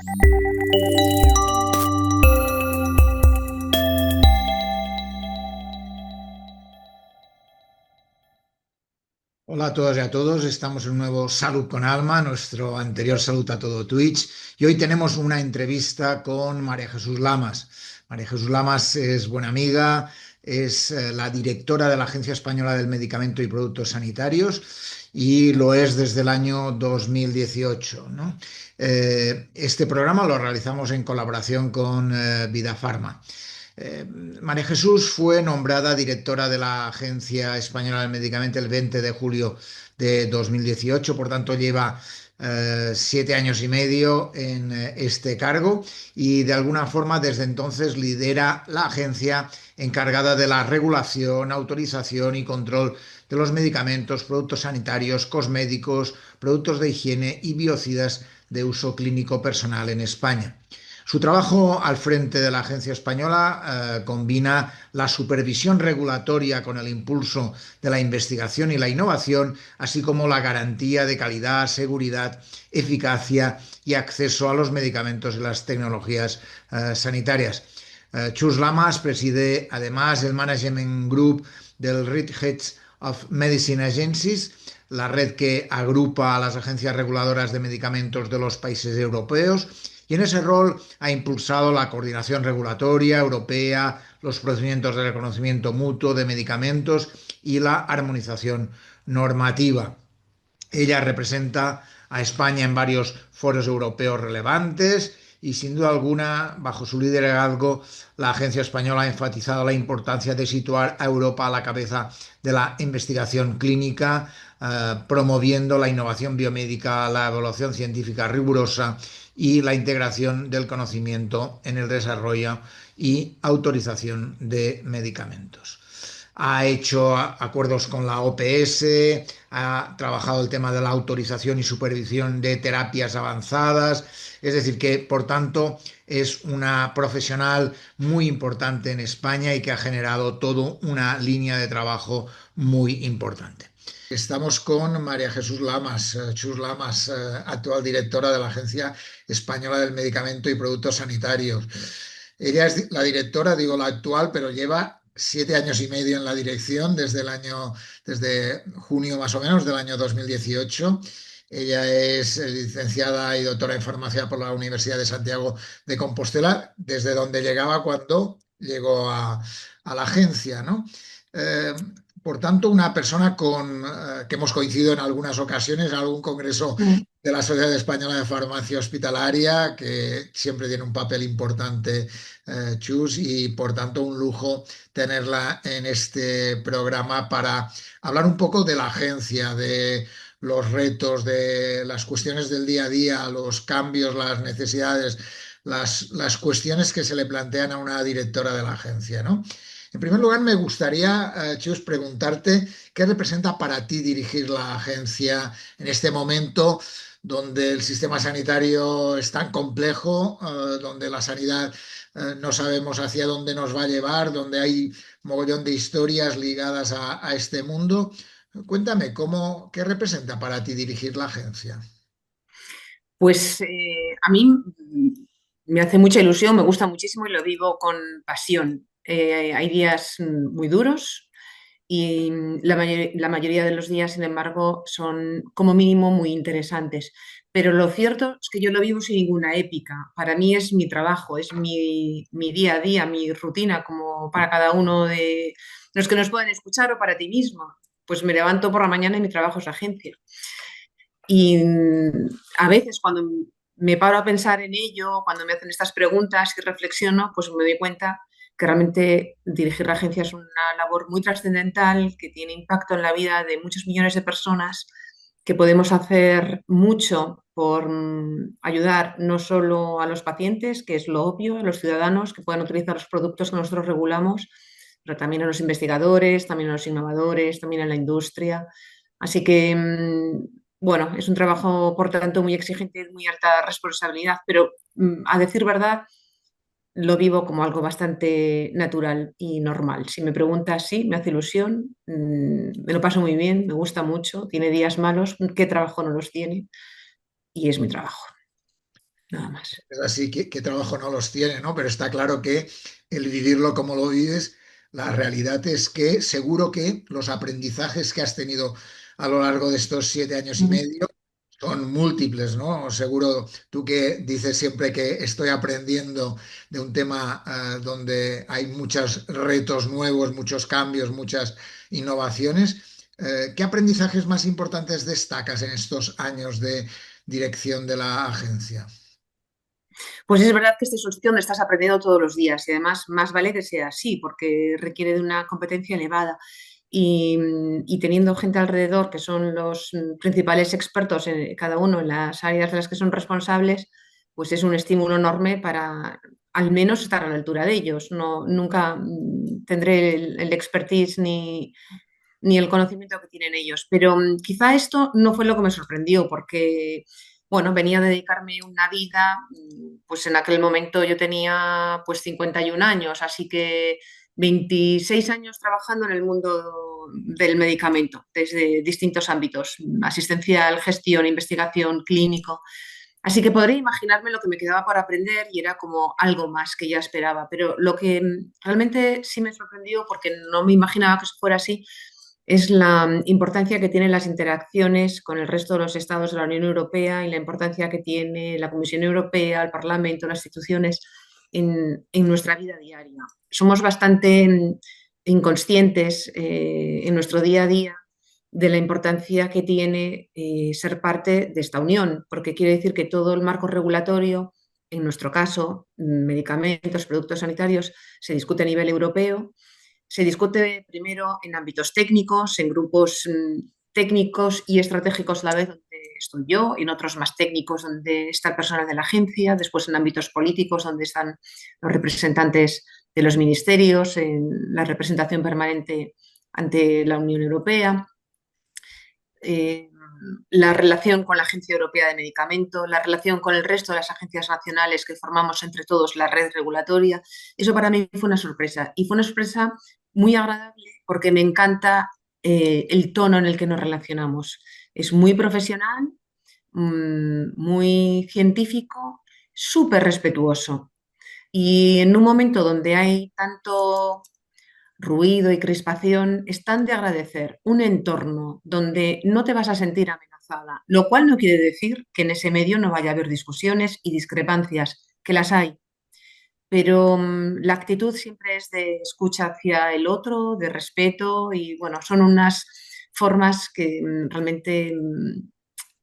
Hola a todas y a todos, estamos en un nuevo Salud con Alma, nuestro anterior Salud a todo Twitch, y hoy tenemos una entrevista con María Jesús Lamas. María Jesús Lamas es buena amiga, es la directora de la Agencia Española del Medicamento y Productos Sanitarios y lo es desde el año 2018, ¿no? Este programa lo realizamos en colaboración con Vida Pharma. Eh, María Jesús fue nombrada directora de la Agencia Española del Medicamento el 20 de julio de 2018, por tanto lleva 7 años y medio en este cargo y de alguna forma desde entonces lidera la agencia encargada de la regulación, autorización y control de los medicamentos, productos sanitarios, cosméticos, productos de higiene y biocidas de uso clínico personal en España. Su trabajo al frente de la agencia española combina la supervisión regulatoria con el impulso de la investigación y la innovación, así como la garantía de calidad, seguridad, eficacia y acceso a los medicamentos y las tecnologías sanitarias. Chus Lamas preside además el Management Group del Red Heads of Medicine Agencies, la red que agrupa a las agencias reguladoras de medicamentos de los países europeos, y en ese rol ha impulsado la coordinación regulatoria europea, los procedimientos de reconocimiento mutuo de medicamentos y la armonización normativa. Ella representa a España en varios foros europeos relevantes y sin duda alguna, bajo su liderazgo, la agencia española ha enfatizado la importancia de situar a Europa a la cabeza de la investigación clínica, promoviendo la innovación biomédica, la evaluación científica rigurosa y la integración del conocimiento en el desarrollo y autorización de medicamentos. Ha hecho acuerdos con la OPS, ha trabajado el tema de la autorización y supervisión de terapias avanzadas, es decir, que por tanto es una profesional muy importante en España y que ha generado toda una línea de trabajo muy importante. Estamos con María Jesús Lamas, Chus Lamas, actual directora de la Agencia Española del Medicamento y Productos Sanitarios. Ella es la directora, digo la actual, pero lleva 7 años y medio en la dirección desde junio más o menos del año 2018. Ella es licenciada y doctora en farmacia por la Universidad de Santiago de Compostela, desde donde llegaba cuando llegó a la agencia, ¿no? Eh, por tanto, una persona que hemos coincidido en algunas ocasiones en algún congreso Mm. de la Sociedad Española de Farmacia Hospitalaria, que siempre tiene un papel importante, Chus, y por tanto un lujo tenerla en este programa para hablar un poco de la agencia, de los retos, de las cuestiones del día a día, los cambios, las necesidades, las cuestiones que se le plantean a una directora de la agencia, ¿no? En primer lugar, me gustaría, Chus, preguntarte qué representa para ti dirigir la agencia en este momento donde el sistema sanitario es tan complejo, donde la sanidad no sabemos hacia dónde nos va a llevar, donde hay mogollón de historias ligadas a este mundo. Cuéntame, ¿qué representa para ti dirigir la agencia? Pues a mí me hace mucha ilusión, me gusta muchísimo y lo vivo con pasión. Hay días muy duros y la mayoría de los días, sin embargo, son como mínimo muy interesantes. Pero lo cierto es que yo lo vivo sin ninguna épica. Para mí es mi trabajo, es mi día a día, mi rutina, como para cada uno de los que nos pueden escuchar o para ti mismo. Pues me levanto por la mañana y mi trabajo es agencia. Y a veces cuando me paro a pensar en ello, cuando me hacen estas preguntas y reflexiono, pues me doy cuenta que realmente dirigir la agencia es una labor muy trascendental, que tiene impacto en la vida de muchos millones de personas, que podemos hacer mucho por ayudar no solo a los pacientes, que es lo obvio, a los ciudadanos que puedan utilizar los productos que nosotros regulamos, pero también a los investigadores, también a los innovadores, también a la industria. Así que bueno, es un trabajo, por tanto, muy exigente y de muy alta responsabilidad, pero a decir verdad, lo vivo como algo bastante natural y normal. Si me preguntas, sí, me hace ilusión, me lo paso muy bien, me gusta mucho, tiene días malos, ¿qué trabajo no los tiene? Y es mi trabajo. nada más. Es así que trabajo no los tiene, ¿no? Pero está claro que el vivirlo como lo vives, la realidad es que seguro que los aprendizajes que has tenido a lo largo de estos 7 años y medio son múltiples, ¿no? Seguro tú que dices siempre que estoy aprendiendo de un tema donde hay muchos retos nuevos, muchos cambios, muchas innovaciones. ¿Qué aprendizajes más importantes destacas en estos años de dirección de la agencia? Pues es verdad que este es un sitio donde estás aprendiendo todos los días y además más vale que sea así porque requiere de una competencia elevada y, y teniendo gente alrededor que son los principales expertos en cada uno en las áreas de las que son responsables, pues es un estímulo enorme para al menos estar a la altura de ellos. No, nunca tendré el expertise ni el conocimiento que tienen ellos. Pero quizá esto no fue lo que me sorprendió, porque, bueno, venía a dedicarme una vida, pues en aquel momento yo tenía pues 51 años, así que 26 años trabajando en el mundo del medicamento, desde distintos ámbitos, asistencial, gestión, investigación, clínico. Así que podría imaginarme lo que me quedaba por aprender y era como algo más que ya esperaba. Pero lo que realmente sí me sorprendió, porque no me imaginaba que eso fuera así, es la importancia que tienen las interacciones con el resto de los estados de la Unión Europea y la importancia que tiene la Comisión Europea, el Parlamento, las instituciones en nuestra vida diaria. Somos bastante inconscientes en nuestro día a día de la importancia que tiene ser parte de esta unión, porque quiere decir que todo el marco regulatorio, en nuestro caso, medicamentos, productos sanitarios, se discute a nivel europeo. Se discute primero en ámbitos técnicos, en grupos técnicos y estratégicos a la vez, donde estoy yo, en otros más técnicos, donde está el personal de la agencia, después en ámbitos políticos, donde están los representantes de los ministerios, en la representación permanente ante la Unión Europea, eh, la relación con la Agencia Europea de Medicamentos, la relación con el resto de las agencias nacionales que formamos entre todos la red regulatoria. Eso para mí fue una sorpresa y fue una sorpresa muy agradable porque me encanta el tono en el que nos relacionamos. Es muy profesional, muy científico, súper respetuoso. Y en un momento donde hay tanto ruido y crispación, están de agradecer un entorno donde no te vas a sentir amenazada, lo cual no quiere decir que en ese medio no vaya a haber discusiones y discrepancias, que las hay, pero la actitud siempre es de escucha hacia el otro, de respeto y bueno, son unas formas que realmente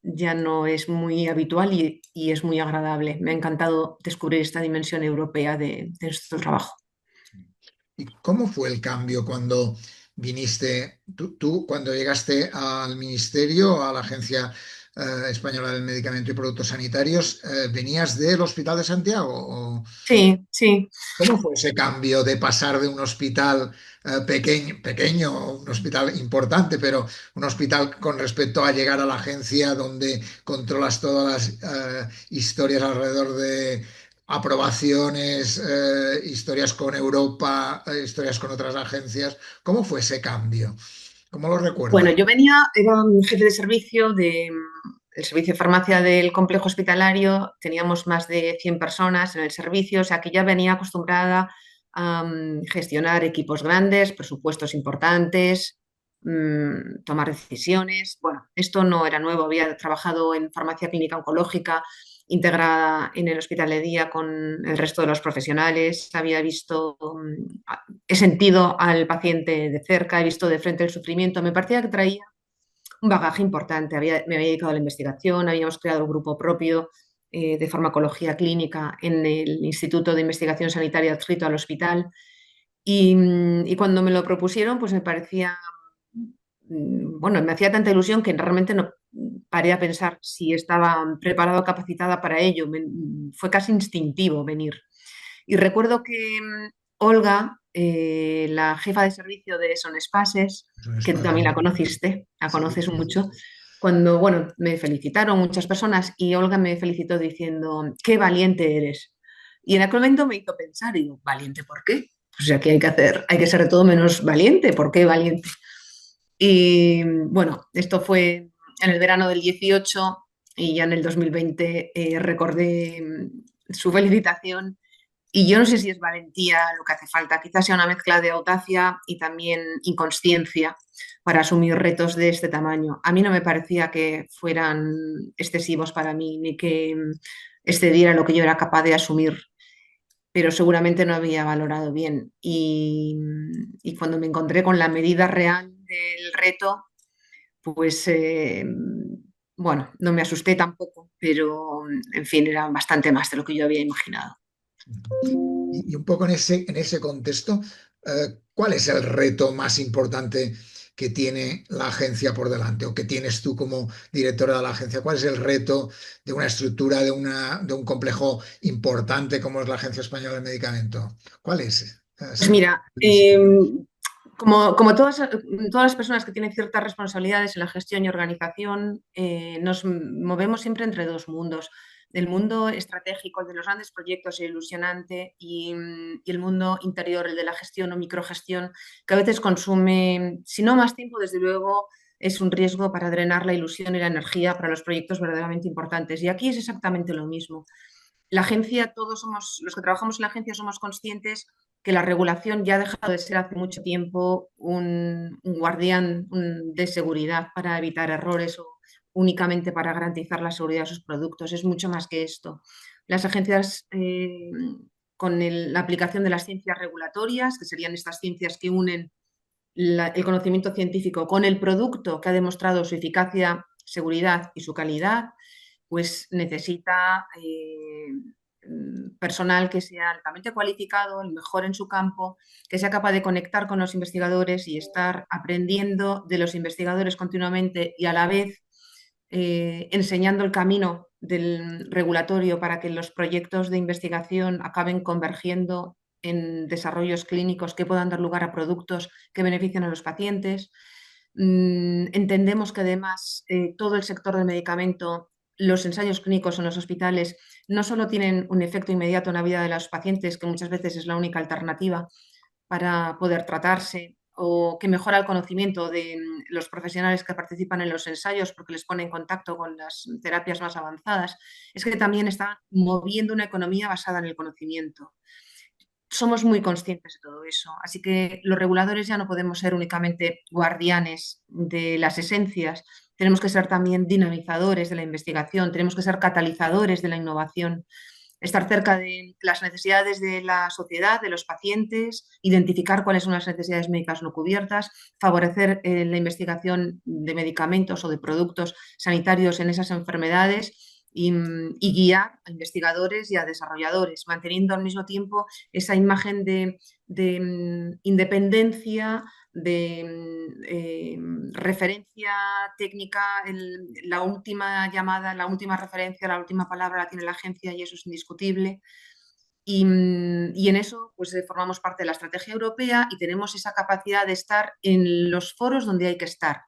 ya no es muy habitual y es muy agradable. Me ha encantado descubrir esta dimensión europea de nuestro trabajo. ¿Y cómo fue el cambio cuando viniste, tú cuando llegaste al ministerio, a la Agencia Española del Medicamento y Productos Sanitarios, venías del Hospital de Santiago? Sí, sí. ¿Cómo fue ese cambio de pasar de un hospital pequeño, un hospital importante, pero un hospital con respecto a llegar a la agencia donde controlas todas las historias alrededor de aprobaciones, historias con Europa, historias con otras agencias? ¿Cómo fue ese cambio? ¿Cómo lo Bueno, recuerdas? yo venía, era un jefe de servicio del servicio de farmacia del complejo hospitalario, teníamos más de 100 personas en el servicio, o sea que ya venía acostumbrada a gestionar equipos grandes, presupuestos importantes, tomar decisiones. Bueno, esto no era nuevo, había trabajado en farmacia clínica oncológica integrada en el hospital de día con el resto de los profesionales, había visto he sentido al paciente de cerca, he visto de frente el sufrimiento. Me parecía que traía un bagaje importante. Me había dedicado a la investigación, habíamos creado un grupo propio de farmacología clínica en el Instituto de Investigación Sanitaria adscrito al hospital. Y cuando me lo propusieron, pues me parecía, bueno, me hacía tanta ilusión que realmente no paré a pensar si estaba preparada o capacitada para ello. Fue casi instintivo venir. Y recuerdo que Olga, la jefa de servicio de Son Espases, Son que tú también espacios. la conociste, la Sí, conoces sí, sí. mucho, cuando, bueno, me felicitaron muchas personas y Olga me felicitó diciendo, qué valiente eres. Y en aquel momento me hizo pensar, y digo, ¿valiente por qué? O sea, que hay que hacer, hay que ser de todo menos valiente, ¿por qué valiente? Y bueno, esto fue en el verano del 18 y ya en el 2020 recordé su felicitación. Y yo no sé si es valentía lo que hace falta, quizás sea una mezcla de audacia y también inconsciencia para asumir retos de este tamaño. A mí no me parecía que fueran excesivos para mí, ni que excediera lo que yo era capaz de asumir, pero seguramente no había valorado bien. Y cuando me encontré con la medida real del reto, pues bueno, no me asusté tampoco, pero en fin, era bastante más de lo que yo había imaginado. Y un poco en ese contexto, ¿cuál es el reto más importante que tiene la agencia por delante o que tienes tú como directora de la agencia? ¿Cuál es el reto de una estructura, de un complejo importante como es la Agencia Española del Medicamento? ¿Cuál es? Pues mira, como todas las personas que tienen ciertas responsabilidades en la gestión y organización, nos movemos siempre entre dos mundos. El mundo estratégico, el de los grandes proyectos, el ilusionante, y el mundo interior, el de la gestión o microgestión, que a veces consume, si no más tiempo, desde luego es un riesgo para drenar la ilusión y la energía para los proyectos verdaderamente importantes. Y aquí es exactamente lo mismo. La agencia, todos somos, los que trabajamos en la agencia somos conscientes que la regulación ya ha dejado de ser hace mucho tiempo un guardián de seguridad para evitar errores o únicamente para garantizar la seguridad de sus productos. Es mucho más que esto. Las agencias, con la aplicación de las ciencias regulatorias, que serían estas ciencias que unen el conocimiento científico con el producto que ha demostrado su eficacia, seguridad y su calidad, pues necesita personal que sea altamente cualificado, el mejor en su campo, que sea capaz de conectar con los investigadores y estar aprendiendo de los investigadores continuamente y a la vez enseñando el camino del regulatorio para que los proyectos de investigación acaben convergiendo en desarrollos clínicos que puedan dar lugar a productos que beneficien a los pacientes. Entendemos que además todo el sector del medicamento, los ensayos clínicos en los hospitales, no solo tienen un efecto inmediato en la vida de los pacientes, que muchas veces es la única alternativa para poder tratarse, o que mejora el conocimiento de los profesionales que participan en los ensayos porque les pone en contacto con las terapias más avanzadas, es que también está moviendo una economía basada en el conocimiento. Somos muy conscientes de todo eso, así que los reguladores ya no podemos ser únicamente guardianes de las esencias, tenemos que ser también dinamizadores de la investigación, tenemos que ser catalizadores de la innovación, estar cerca de las necesidades de la sociedad, de los pacientes, identificar cuáles son las necesidades médicas no cubiertas, favorecer la investigación de medicamentos o de productos sanitarios en esas enfermedades y guiar a investigadores y a desarrolladores, manteniendo al mismo tiempo esa imagen de independencia, de referencia técnica, la última llamada, la última referencia, la última palabra la tiene la agencia y eso es indiscutible. Y en eso pues formamos parte de la estrategia europea y tenemos esa capacidad de estar en los foros donde hay que estar.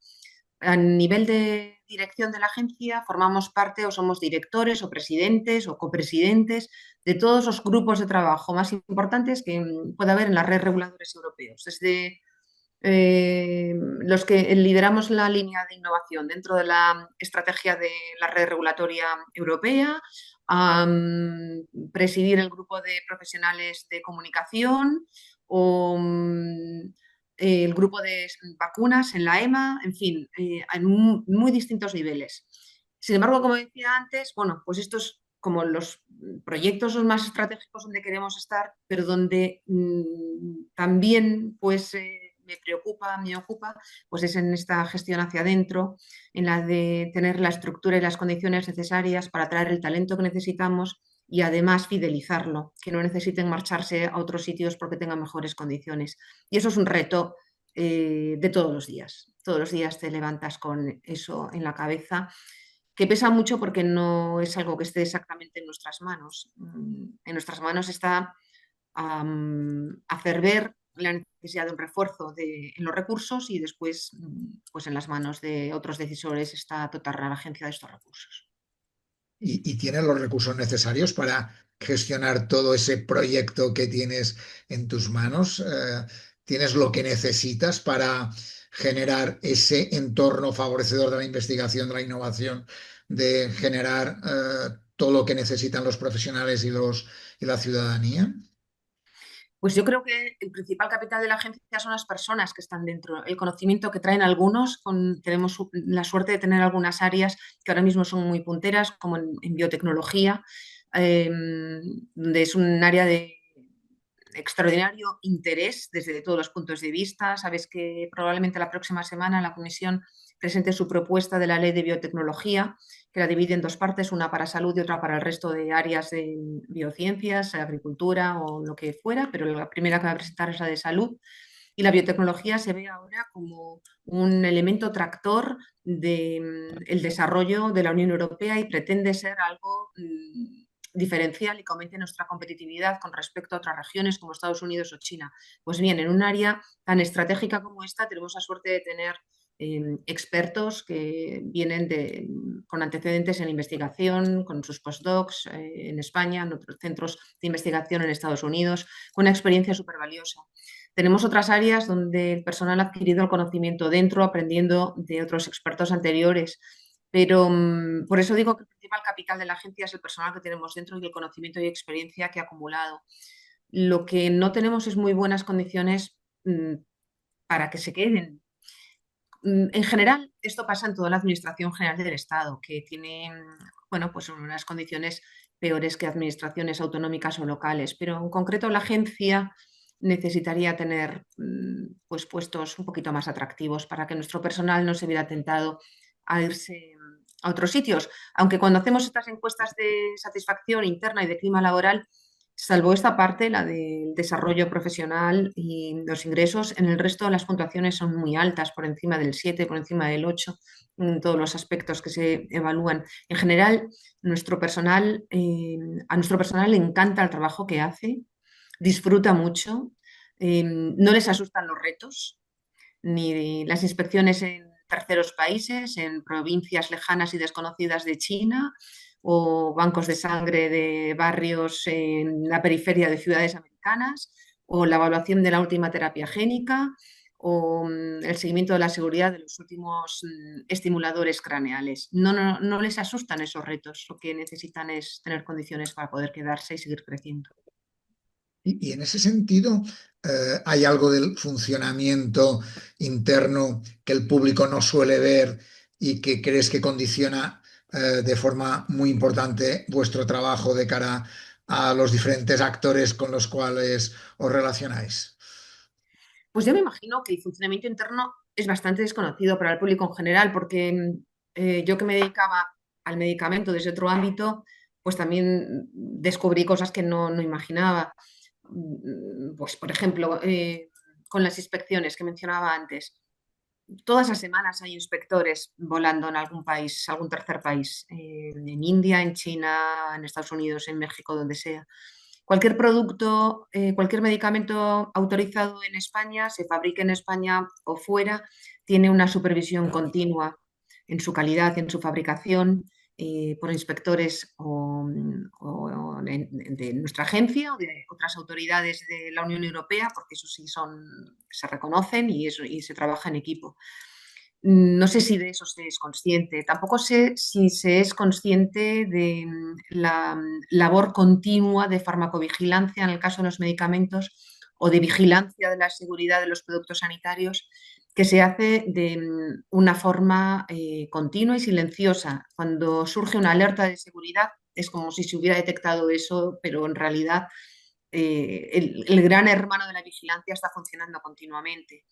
A nivel de dirección de la agencia formamos parte o somos directores o presidentes o copresidentes de todos los grupos de trabajo más importantes que puede haber en la red de reguladores europeos, desde los que lideramos la línea de innovación dentro de la estrategia de la red regulatoria europea, a presidir el grupo de profesionales de comunicación o el grupo de vacunas en la EMA, en fin, en muy distintos niveles. Sin embargo, como decía antes, bueno, pues estos como los proyectos son más estratégicos donde queremos estar, pero donde también pues me preocupa, me ocupa, pues es en esta gestión hacia adentro, en la de tener la estructura y las condiciones necesarias para traer el talento que necesitamos y además fidelizarlo, que no necesiten marcharse a otros sitios porque tengan mejores condiciones. Y eso es un reto de todos los días. Todos los días te levantas con eso en la cabeza, que pesa mucho porque no es algo que esté exactamente en nuestras manos. En nuestras manos está hacer ver la necesidad de un refuerzo en los recursos y después, pues en las manos de otros decisores está dotar a la agencia de estos recursos. Y tienes los recursos necesarios para gestionar todo ese proyecto que tienes en tus manos. ¿Tienes lo que necesitas para generar ese entorno favorecedor de la investigación, de la innovación, de generar todo lo que necesitan los profesionales y la ciudadanía? Pues yo creo que el principal capital de la agencia son las personas que están dentro, el conocimiento que traen algunos. Tenemos la suerte de tener algunas áreas que ahora mismo son muy punteras, como en biotecnología, eh, donde es un área de extraordinario interés desde todos los puntos de vista. Sabes que probablemente la próxima semana la Comisión presente su propuesta de la ley de biotecnología, que la divide en dos partes, una para salud y otra para el resto de áreas de biociencias, agricultura o lo que fuera, pero la primera que va a presentar es la de salud. Y la biotecnología se ve ahora como un elemento tractor del desarrollo de la Unión Europea y pretende ser algo diferencial y que aumente nuestra competitividad con respecto a otras regiones como Estados Unidos o China. Pues bien, en un área tan estratégica como esta tenemos la suerte de tener expertos que vienen con antecedentes en investigación, con sus postdocs en España, en otros centros de investigación en Estados Unidos, con una experiencia súper valiosa. Tenemos otras áreas donde el personal ha adquirido el conocimiento dentro, aprendiendo de otros expertos anteriores. Pero por eso digo que el principal capital de la agencia es el personal que tenemos dentro y el conocimiento y experiencia que ha acumulado. Lo que no tenemos es muy buenas condiciones para que se queden. En general, esto pasa en toda la Administración General del Estado, que tiene, bueno, pues unas condiciones peores que administraciones autonómicas o locales, pero en concreto la agencia necesitaría tener pues puestos un poquito más atractivos para que nuestro personal no se viera tentado a irse a otros sitios. Aunque cuando hacemos estas encuestas de satisfacción interna y de clima laboral, salvo esta parte, la del desarrollo profesional y los ingresos, en el resto las puntuaciones son muy altas, por encima del 7, por encima del 8, en todos los aspectos que se evalúan. En general, a nuestro personal le encanta el trabajo que hace, disfruta mucho, no les asustan los retos, ni las inspecciones en terceros países, en provincias lejanas y desconocidas de China, o bancos de sangre de barrios en la periferia de ciudades americanas, o la evaluación de la última terapia génica, o el seguimiento de la seguridad de los últimos estimuladores craneales. No les asustan esos retos, lo que necesitan es tener condiciones para poder quedarse y seguir creciendo. Y en ese sentido, ¿hay algo del funcionamiento interno que el público no suele ver y que crees que condiciona de forma muy importante vuestro trabajo de cara a los diferentes actores con los cuales os relacionáis? Pues yo me imagino que el funcionamiento interno es bastante desconocido para el público en general, porque yo que me dedicaba al medicamento desde otro ámbito, pues también descubrí cosas que no imaginaba. Pues, por ejemplo, con las inspecciones que mencionaba antes, todas las semanas hay inspectores volando en algún país, algún tercer país, en India, en China, en Estados Unidos, en México, donde sea. Cualquier producto, cualquier medicamento autorizado en España, se fabrique en España o fuera, tiene una supervisión continua en su calidad, en su fabricación, por inspectores de nuestra agencia o de otras autoridades de la Unión Europea, porque eso sí se reconocen y se trabaja en equipo. No sé si de eso se es consciente. Tampoco sé si se es consciente de la labor continua de farmacovigilancia en el caso de los medicamentos o de vigilancia de la seguridad de los productos sanitarios que se hace de una forma continua y silenciosa. Cuando surge una alerta de seguridad es como si se hubiera detectado eso, pero en realidad el gran hermano de la vigilancia está funcionando continuamente,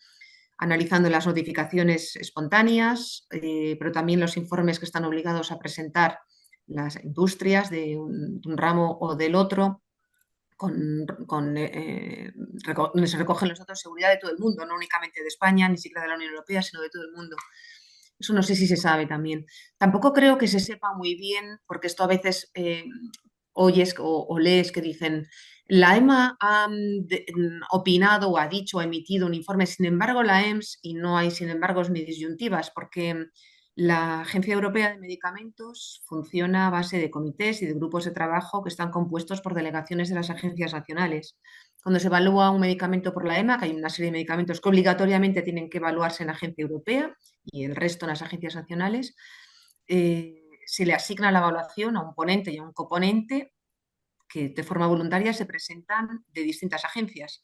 analizando las notificaciones espontáneas, pero también los informes que están obligados a presentar las industrias de un ramo o del otro, donde se recogen los datos de seguridad de todo el mundo, no únicamente de España, ni siquiera de la Unión Europea, sino de todo el mundo. Eso no sé si se sabe también. Tampoco creo que se sepa muy bien, porque esto a veces oyes o lees que dicen, la EMA ha opinado o ha dicho o ha emitido un informe, sin embargo la EMS, y no hay sin embargo ni disyuntivas, porque la Agencia Europea de Medicamentos funciona a base de comités y de grupos de trabajo que están compuestos por delegaciones de las agencias nacionales. Cuando se evalúa un medicamento por la EMA, que hay una serie de medicamentos que obligatoriamente tienen que evaluarse en la agencia europea y el resto en las agencias nacionales, se le asigna la evaluación a un ponente y a un coponente que de forma voluntaria se presentan de distintas agencias.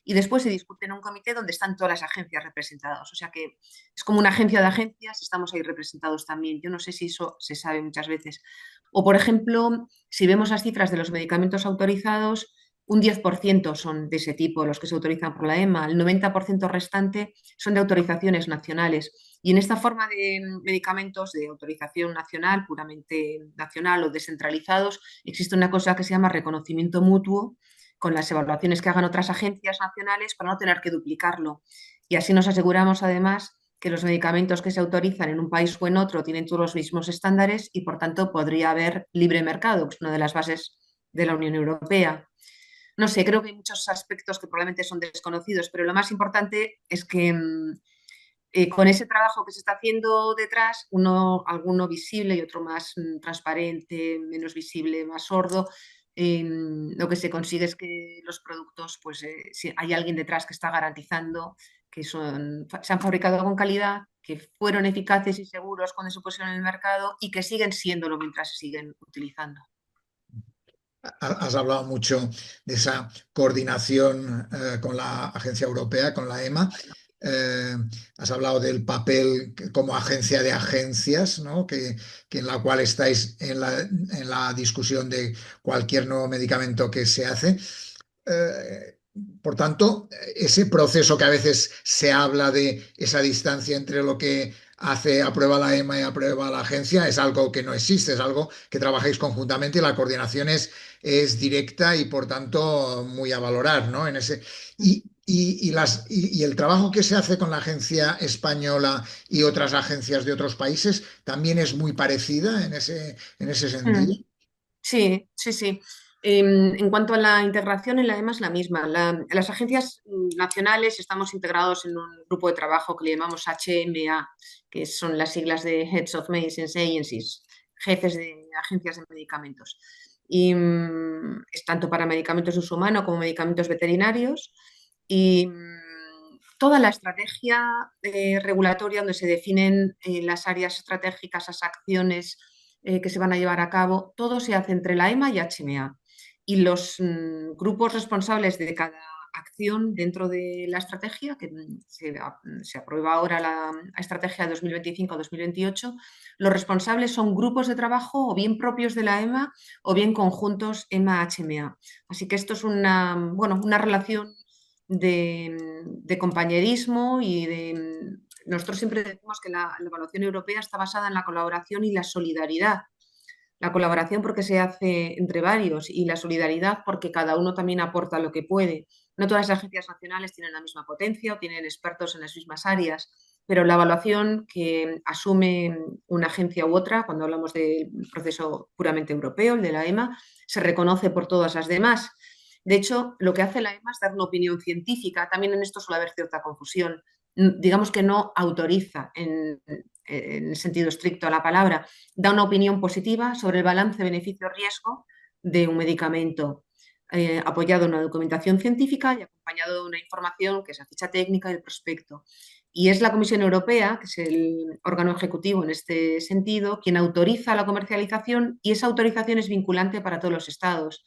Y después se discute en un comité donde están todas las agencias representadas. O sea que es como una agencia de agencias, estamos ahí representados también. Yo no sé si eso se sabe muchas veces. O, por ejemplo, si vemos las cifras de los medicamentos autorizados, un 10% son de ese tipo, los que se autorizan por la EMA, el 90% restante son de autorizaciones nacionales. Y en esta forma de medicamentos de autorización nacional, puramente nacional o descentralizados, existe una cosa que se llama reconocimiento mutuo con las evaluaciones que hagan otras agencias nacionales para no tener que duplicarlo. Y así nos aseguramos además que los medicamentos que se autorizan en un país o en otro tienen todos los mismos estándares y por tanto podría haber libre mercado, que es una de las bases de la Unión Europea. No sé, creo que hay muchos aspectos que probablemente son desconocidos, pero lo más importante es que con ese trabajo que se está haciendo detrás, alguno visible y otro más transparente, menos visible, más sordo, lo que se consigue es que los productos, pues si hay alguien detrás que está garantizando que se han fabricado con calidad, que fueron eficaces y seguros cuando se pusieron en el mercado y que siguen siéndolo mientras se siguen utilizando. Has hablado mucho de esa coordinación con la Agencia Europea, con la EMA. Eh, Has hablado del papel como agencia de agencias, ¿no? Que en la cual estáis en la discusión de cualquier nuevo medicamento que se hace. Eh, por tanto, ese proceso que a veces se habla de esa distancia entre lo que aprueba la EMA y aprueba la agencia, es algo que no existe, es algo que trabajáis conjuntamente y la coordinación es directa y por tanto muy a valorar, ¿no? Y el trabajo que se hace con la agencia española y otras agencias de otros países también es muy parecida en ese sentido. Mm. Sí, sí, sí. En cuanto a la integración en la EMA es la misma. Las agencias nacionales estamos integrados en un grupo de trabajo que le llamamos HMA, que son las siglas de Heads of Medicine Agencies, jefes de agencias de medicamentos. Y es tanto para medicamentos de uso humano como medicamentos veterinarios. Y toda la estrategia regulatoria donde se definen las áreas estratégicas, las acciones que se van a llevar a cabo, todo se hace entre la EMA y HMA. Y los grupos responsables de cada acción dentro de la estrategia, que se aprueba ahora la estrategia 2025-2028, los responsables son grupos de trabajo o bien propios de la EMA o bien conjuntos EMA-HMA. Así que esto es una relación de compañerismo y de... Nosotros siempre decimos que la evaluación europea está basada en la colaboración y la solidaridad. La colaboración porque se hace entre varios y la solidaridad porque cada uno también aporta lo que puede. No todas las agencias nacionales tienen la misma potencia o tienen expertos en las mismas áreas, pero la evaluación que asume una agencia u otra, cuando hablamos del proceso puramente europeo, el de la EMA, se reconoce por todas las demás. De hecho, lo que hace la EMA es dar una opinión científica. También en esto suele haber cierta confusión. Digamos que no autoriza en el sentido estricto a la palabra, da una opinión positiva sobre el balance beneficio-riesgo de un medicamento, apoyado en una documentación científica y acompañado de una información que es la ficha técnica y el prospecto. Y es la Comisión Europea, que es el órgano ejecutivo en este sentido, quien autoriza la comercialización y esa autorización es vinculante para todos los estados.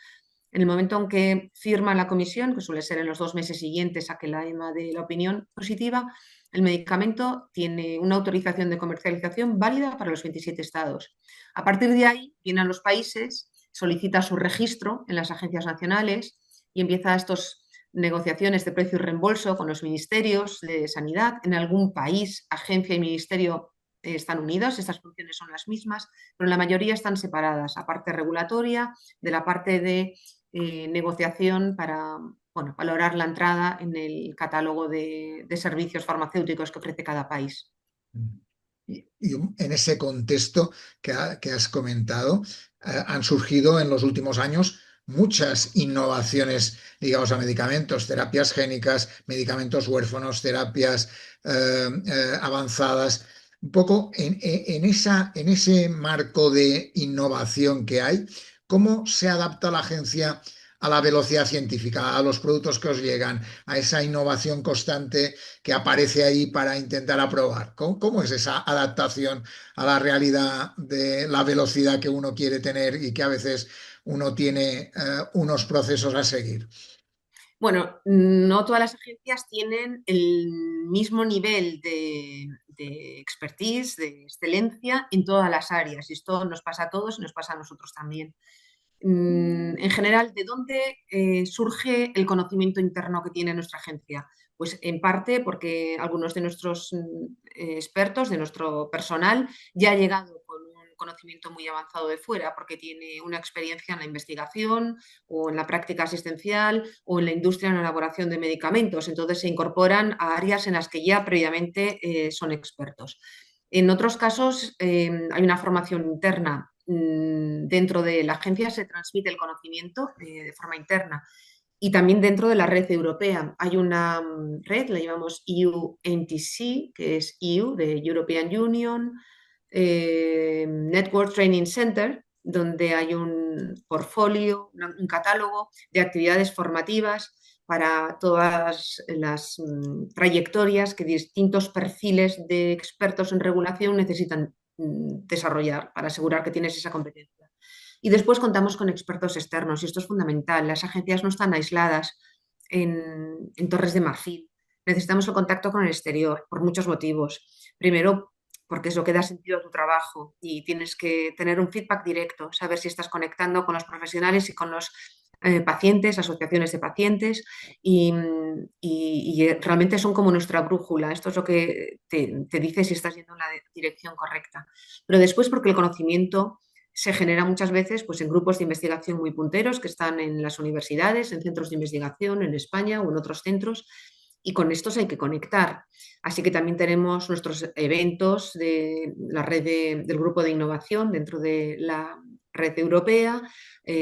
En el momento en que firma la comisión, que suele ser en los 2 meses siguientes a que la EMA dé la opinión positiva, el medicamento tiene una autorización de comercialización válida para los 27 estados. A partir de ahí, vienen los países, solicita su registro en las agencias nacionales y empieza estas negociaciones de precio y reembolso con los ministerios de sanidad. En algún país, agencia y ministerio están unidos, estas funciones son las mismas, pero la mayoría están separadas, la parte regulatoria de la parte de negociación para valorar la entrada en el catálogo de servicios farmacéuticos que ofrece cada país. Y en ese contexto que has comentado, han surgido en los últimos años muchas innovaciones ligadas a medicamentos, terapias génicas, medicamentos huérfanos, terapias avanzadas. Un poco en ese marco de innovación que hay, ¿cómo se adapta la agencia a la velocidad científica, a los productos que os llegan, a esa innovación constante que aparece ahí para intentar aprobar? ¿Cómo es esa adaptación a la realidad de la velocidad que uno quiere tener y que a veces uno tiene unos procesos a seguir? Bueno, no todas las agencias tienen el mismo nivel de expertise, de excelencia en todas las áreas. Y esto nos pasa a todos y nos pasa a nosotros también. En general, ¿de dónde surge el conocimiento interno que tiene nuestra agencia? Pues en parte porque algunos de nuestros expertos, de nuestro personal, ya ha llegado con un conocimiento muy avanzado de fuera, porque tiene una experiencia en la investigación o en la práctica asistencial o en la industria en la elaboración de medicamentos. Entonces se incorporan a áreas en las que ya previamente son expertos. En otros casos hay una formación interna dentro de la agencia, se transmite el conocimiento de forma interna. Y también dentro de la red europea hay una red, la llamamos EU-NTC, que es EU, de European Union, Network Training Center, donde hay un portfolio, un catálogo de actividades formativas para todas las trayectorias que distintos perfiles de expertos en regulación necesitan desarrollar para asegurar que tienes esa competencia. Y después contamos con expertos externos, y esto es fundamental. Las agencias no están aisladas en Torres de Marfil. Necesitamos el contacto con el exterior por muchos motivos. Primero, porque es lo que da sentido a tu trabajo y tienes que tener un feedback directo, saber si estás conectando con los profesionales y con los pacientes, asociaciones de pacientes y realmente son como nuestra brújula. Esto es lo que te dice si estás yendo en la dirección correcta. Pero después porque el conocimiento se genera muchas veces pues, en grupos de investigación muy punteros que están en las universidades, en centros de investigación en España o en otros centros, y con estos hay que conectar. Así que también tenemos nuestros eventos de la red del grupo de innovación dentro de la red europea,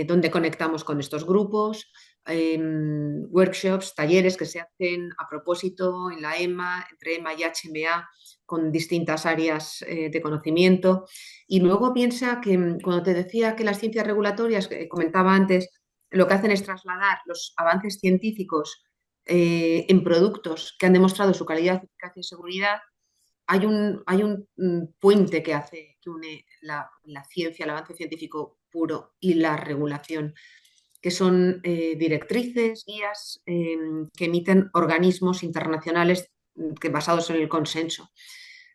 donde conectamos con estos grupos, workshops, talleres que se hacen a propósito en la EMA, entre EMA y HMA, con distintas áreas de conocimiento. Y luego piensa que cuando te decía que las ciencias regulatorias, que comentaba antes, lo que hacen es trasladar los avances científicos en productos que han demostrado su calidad, eficacia y seguridad, hay un puente que hace, que une la ciencia, el avance científico puro y la regulación, que son directrices, guías que emiten organismos internacionales basados en el consenso.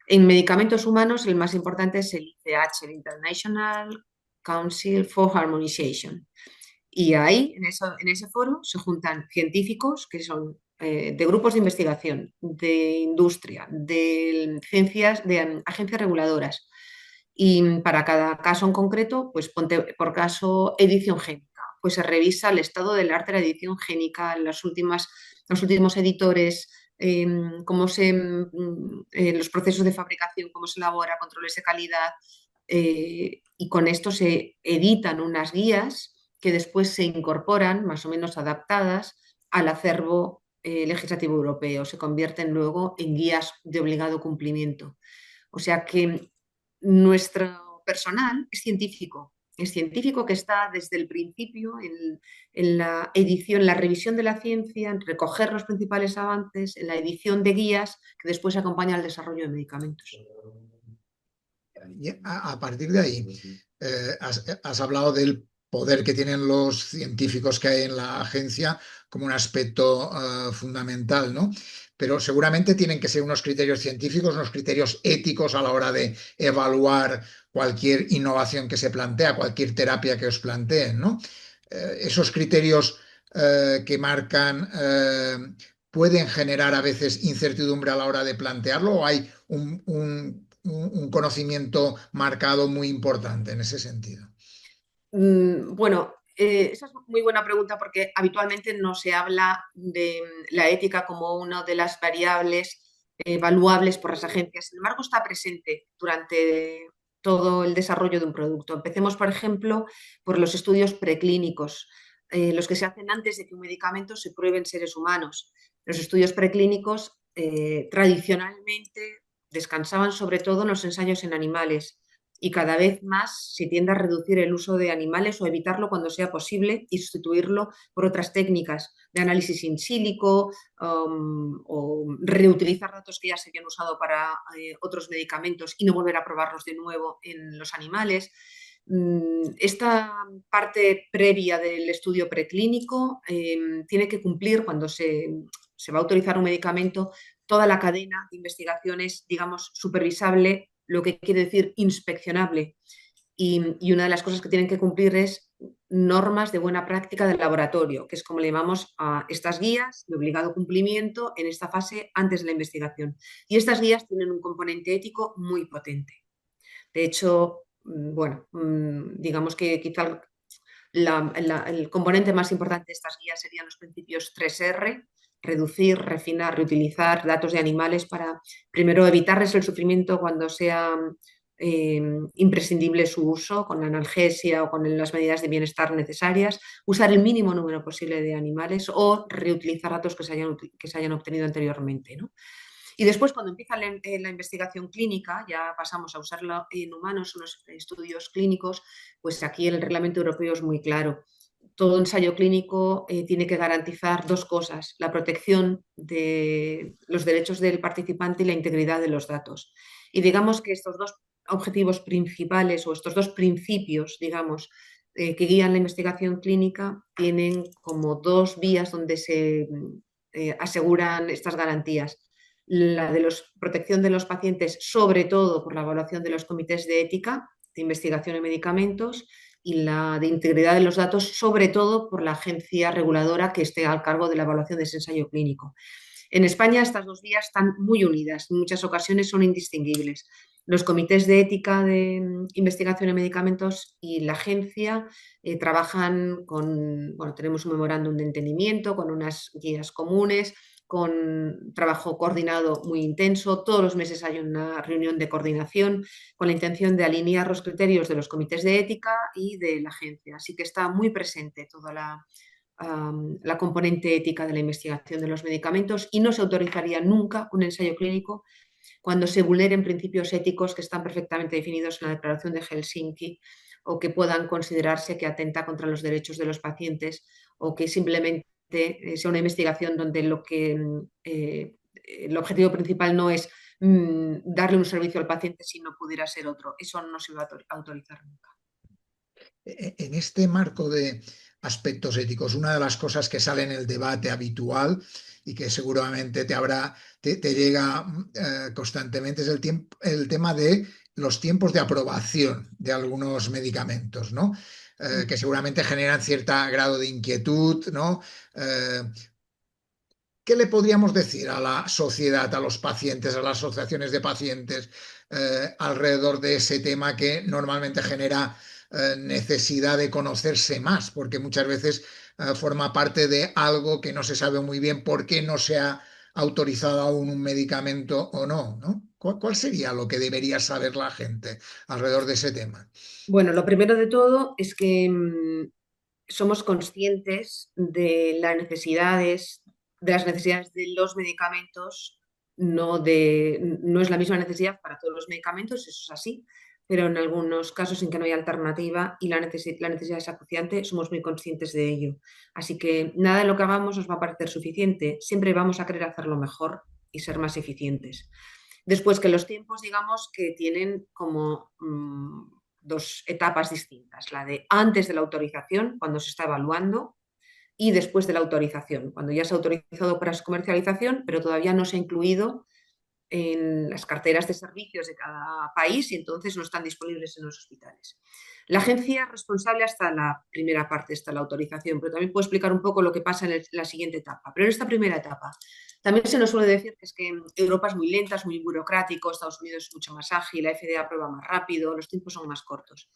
En medicamentos humanos, el más importante es el ICH, el International Council for Harmonization. Y ahí, en ese foro, se juntan científicos que son de grupos de investigación, de industria, de ciencias, de agencias reguladoras. Y para cada caso en concreto, pues ponte por caso edición génica, pues se revisa el estado del arte de la edición génica, los últimos editores, los procesos de fabricación, cómo se elabora, controles de calidad, y con esto se editan unas guías que después se incorporan, más o menos adaptadas, al acervo legislativo europeo. Se convierten luego en guías de obligado cumplimiento. O sea que nuestro personal es científico que está desde el principio en la edición, en la revisión de la ciencia, en recoger los principales avances, en la edición de guías que después acompañan al desarrollo de medicamentos. Y a partir de ahí, has hablado del poder que tienen los científicos que hay en la agencia como un aspecto fundamental, ¿no? Pero seguramente tienen que ser unos criterios científicos, unos criterios éticos a la hora de evaluar cualquier innovación que se plantea, cualquier terapia que os planteen, ¿no? Esos criterios que marcan pueden generar a veces incertidumbre a la hora de plantearlo, o hay un conocimiento marcado muy importante en ese sentido. Bueno, esa es muy buena pregunta porque habitualmente no se habla de la ética como una de las variables evaluables por las agencias. Sin embargo, está presente durante todo el desarrollo de un producto. Empecemos, por ejemplo, por los estudios preclínicos, los que se hacen antes de que un medicamento se pruebe en seres humanos. Los estudios preclínicos tradicionalmente descansaban sobre todo en los ensayos en animales y cada vez más se tiende a reducir el uso de animales o evitarlo cuando sea posible y sustituirlo por otras técnicas de análisis in silico, o reutilizar datos que ya se habían usado para otros medicamentos y no volver a probarlos de nuevo en los animales. Esta parte previa del estudio preclínico tiene que cumplir cuando se va a autorizar un medicamento. Toda la cadena de investigaciones, digamos, supervisable, lo que quiere decir inspeccionable. Y una de las cosas que tienen que cumplir es normas de buena práctica del laboratorio, que es como le llamamos a estas guías de obligado cumplimiento en esta fase antes de la investigación. Y estas guías tienen un componente ético muy potente. De hecho, bueno, digamos que quizá el componente más importante de estas guías serían los principios 3R: reducir, refinar, reutilizar datos de animales para, primero, evitarles el sufrimiento cuando sea imprescindible su uso, con la analgesia o con las medidas de bienestar necesarias, usar el mínimo número posible de animales o reutilizar datos que se hayan obtenido anteriormente, ¿no? Y después, cuando empieza la investigación clínica, ya pasamos a usarlo en humanos, en los estudios clínicos, pues aquí el reglamento europeo es muy claro. Todo ensayo clínico tiene que garantizar dos cosas: la protección de los derechos del participante y la integridad de los datos. Y digamos que estos dos objetivos principales, o estos dos principios, digamos, que guían la investigación clínica, tienen como dos vías donde se aseguran estas garantías: la de la protección de los pacientes, sobre todo por la evaluación de los comités de ética de investigación en medicamentos, y la de integridad de los datos, sobre todo por la agencia reguladora que esté al cargo de la evaluación de ese ensayo clínico. En España estas dos vías están muy unidas, en muchas ocasiones son indistinguibles. Los comités de ética de investigación en medicamentos y la agencia trabajan con, bueno, tenemos un memorándum de entendimiento, con unas guías comunes, con trabajo coordinado muy intenso. Todos los meses hay una reunión de coordinación con la intención de alinear los criterios de los comités de ética y de la agencia. Así que está muy presente toda la componente ética de la investigación de los medicamentos, y no se autorizaría nunca un ensayo clínico cuando se vulneren principios éticos que están perfectamente definidos en la Declaración de Helsinki, o que puedan considerarse que atenta contra los derechos de los pacientes, o que simplemente sea una investigación donde el objetivo principal no es darle un servicio al paciente, sino pudiera ser otro. Eso no se va a autorizar nunca. En este marco de aspectos éticos, una de las cosas que sale en el debate habitual y que seguramente te llega constantemente es el tema de los tiempos de aprobación de algunos medicamentos, ¿no? Que seguramente generan cierto grado de inquietud, ¿no? Eh, ¿Qué le podríamos decir a la sociedad, a los pacientes, a las asociaciones de pacientes alrededor de ese tema que normalmente genera necesidad de conocerse más? Porque muchas veces forma parte de algo que no se sabe muy bien por qué no se ha autorizado aún un medicamento o no, ¿no? ¿Cuál sería lo que debería saber la gente alrededor de ese tema? Bueno, lo primero de todo es que somos conscientes de las necesidades de los medicamentos. No es la misma necesidad para todos los medicamentos, eso es así, pero en algunos casos en que no hay alternativa y la necesidad es acuciante, somos muy conscientes de ello. Así que nada de lo que hagamos nos va a parecer suficiente, siempre vamos a querer hacerlo mejor y ser más eficientes. Después, que los tiempos, digamos, que tienen como dos etapas distintas: la de antes de la autorización, cuando se está evaluando, y después de la autorización, cuando ya se ha autorizado para su comercialización, pero todavía no se ha incluido en las carteras de servicios de cada país y entonces no están disponibles en los hospitales. La agencia es responsable hasta la primera parte, hasta la autorización, pero también puedo explicar un poco lo que pasa en la siguiente etapa. Pero en esta primera etapa también se nos suele decir que es que Europa es muy lenta, es muy burocrático, Estados Unidos es mucho más ágil, la FDA aprueba más rápido, los tiempos son más cortos.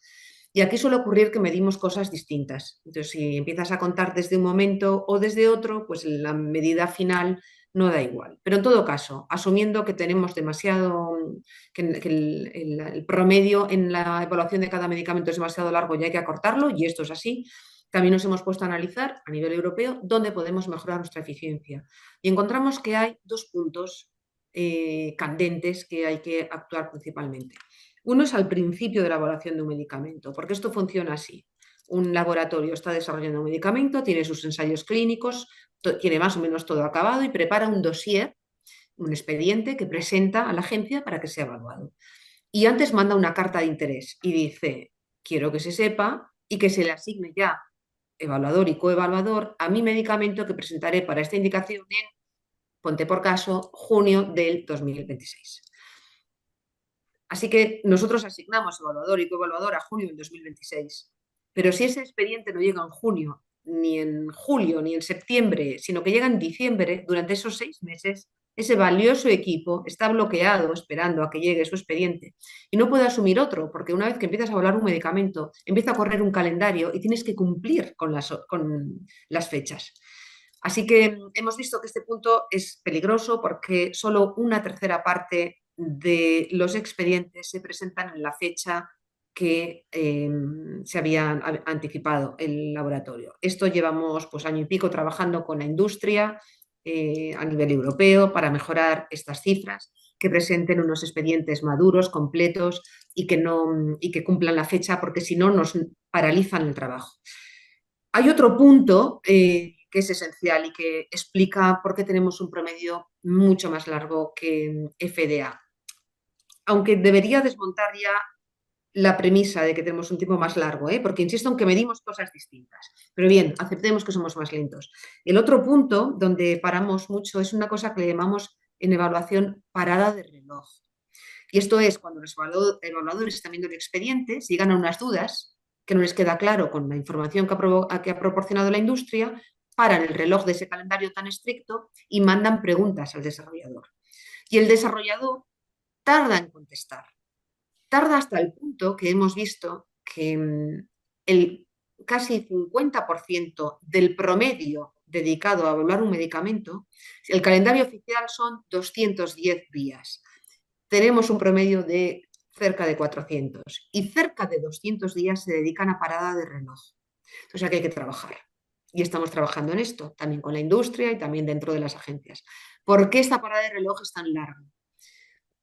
Y aquí suele ocurrir que medimos cosas distintas. Entonces, si empiezas a contar desde un momento o desde otro, pues la medida final no da igual. Pero en todo caso, asumiendo que tenemos que el promedio en la evaluación de cada medicamento es demasiado largo y hay que acortarlo, y esto es así, también nos hemos puesto a analizar a nivel europeo dónde podemos mejorar nuestra eficiencia. Y encontramos que hay dos puntos candentes que hay que actuar principalmente. Uno es al principio de la evaluación de un medicamento, porque esto funciona así. Un laboratorio está desarrollando un medicamento, tiene sus ensayos clínicos, tiene más o menos todo acabado y prepara un dossier, un expediente que presenta a la agencia para que sea evaluado. Y antes manda una carta de interés y dice, quiero que se sepa y que se le asigne ya evaluador y coevaluador a mi medicamento que presentaré para esta indicación en, ponte por caso, junio del 2026. Así que nosotros asignamos evaluador y coevaluador a junio del 2026. Pero si ese expediente no llega en junio, ni en julio, ni en septiembre, sino que llega en diciembre, durante esos 6 meses, ese valioso equipo está bloqueado esperando a que llegue su expediente y no puede asumir otro, porque una vez que empiezas a evaluar un medicamento, empieza a correr un calendario y tienes que cumplir con las fechas. Así que hemos visto que este punto es peligroso porque solo una tercera parte de los expedientes se presentan en la fecha que se había anticipado el laboratorio. Esto llevamos pues año y pico trabajando con la industria a nivel europeo para mejorar estas cifras, que presenten unos expedientes maduros, completos y que cumplan la fecha, porque si no nos paralizan el trabajo. Hay otro punto que es esencial y que explica por qué tenemos un promedio mucho más largo que FDA. Aunque debería desmontar ya la premisa de que tenemos un tiempo más largo, porque insisto en que medimos cosas distintas. Pero bien, aceptemos que somos más lentos. El otro punto donde paramos mucho es una cosa que le llamamos en evaluación parada de reloj. Y esto es cuando los evaluadores están viendo el expediente, si llegan a unas dudas que no les queda claro con la información que ha proporcionado la industria, paran el reloj de ese calendario tan estricto y mandan preguntas al desarrollador. Y el desarrollador tarda en contestar. Tarda hasta el punto que hemos visto que el casi 50% del promedio dedicado a evaluar un medicamento, el calendario oficial son 210 días. Tenemos un promedio de cerca de 400 y cerca de 200 días se dedican a parada de reloj. O sea que hay que trabajar. Y estamos trabajando en esto, también con la industria y también dentro de las agencias. ¿Por qué esta parada de reloj es tan larga?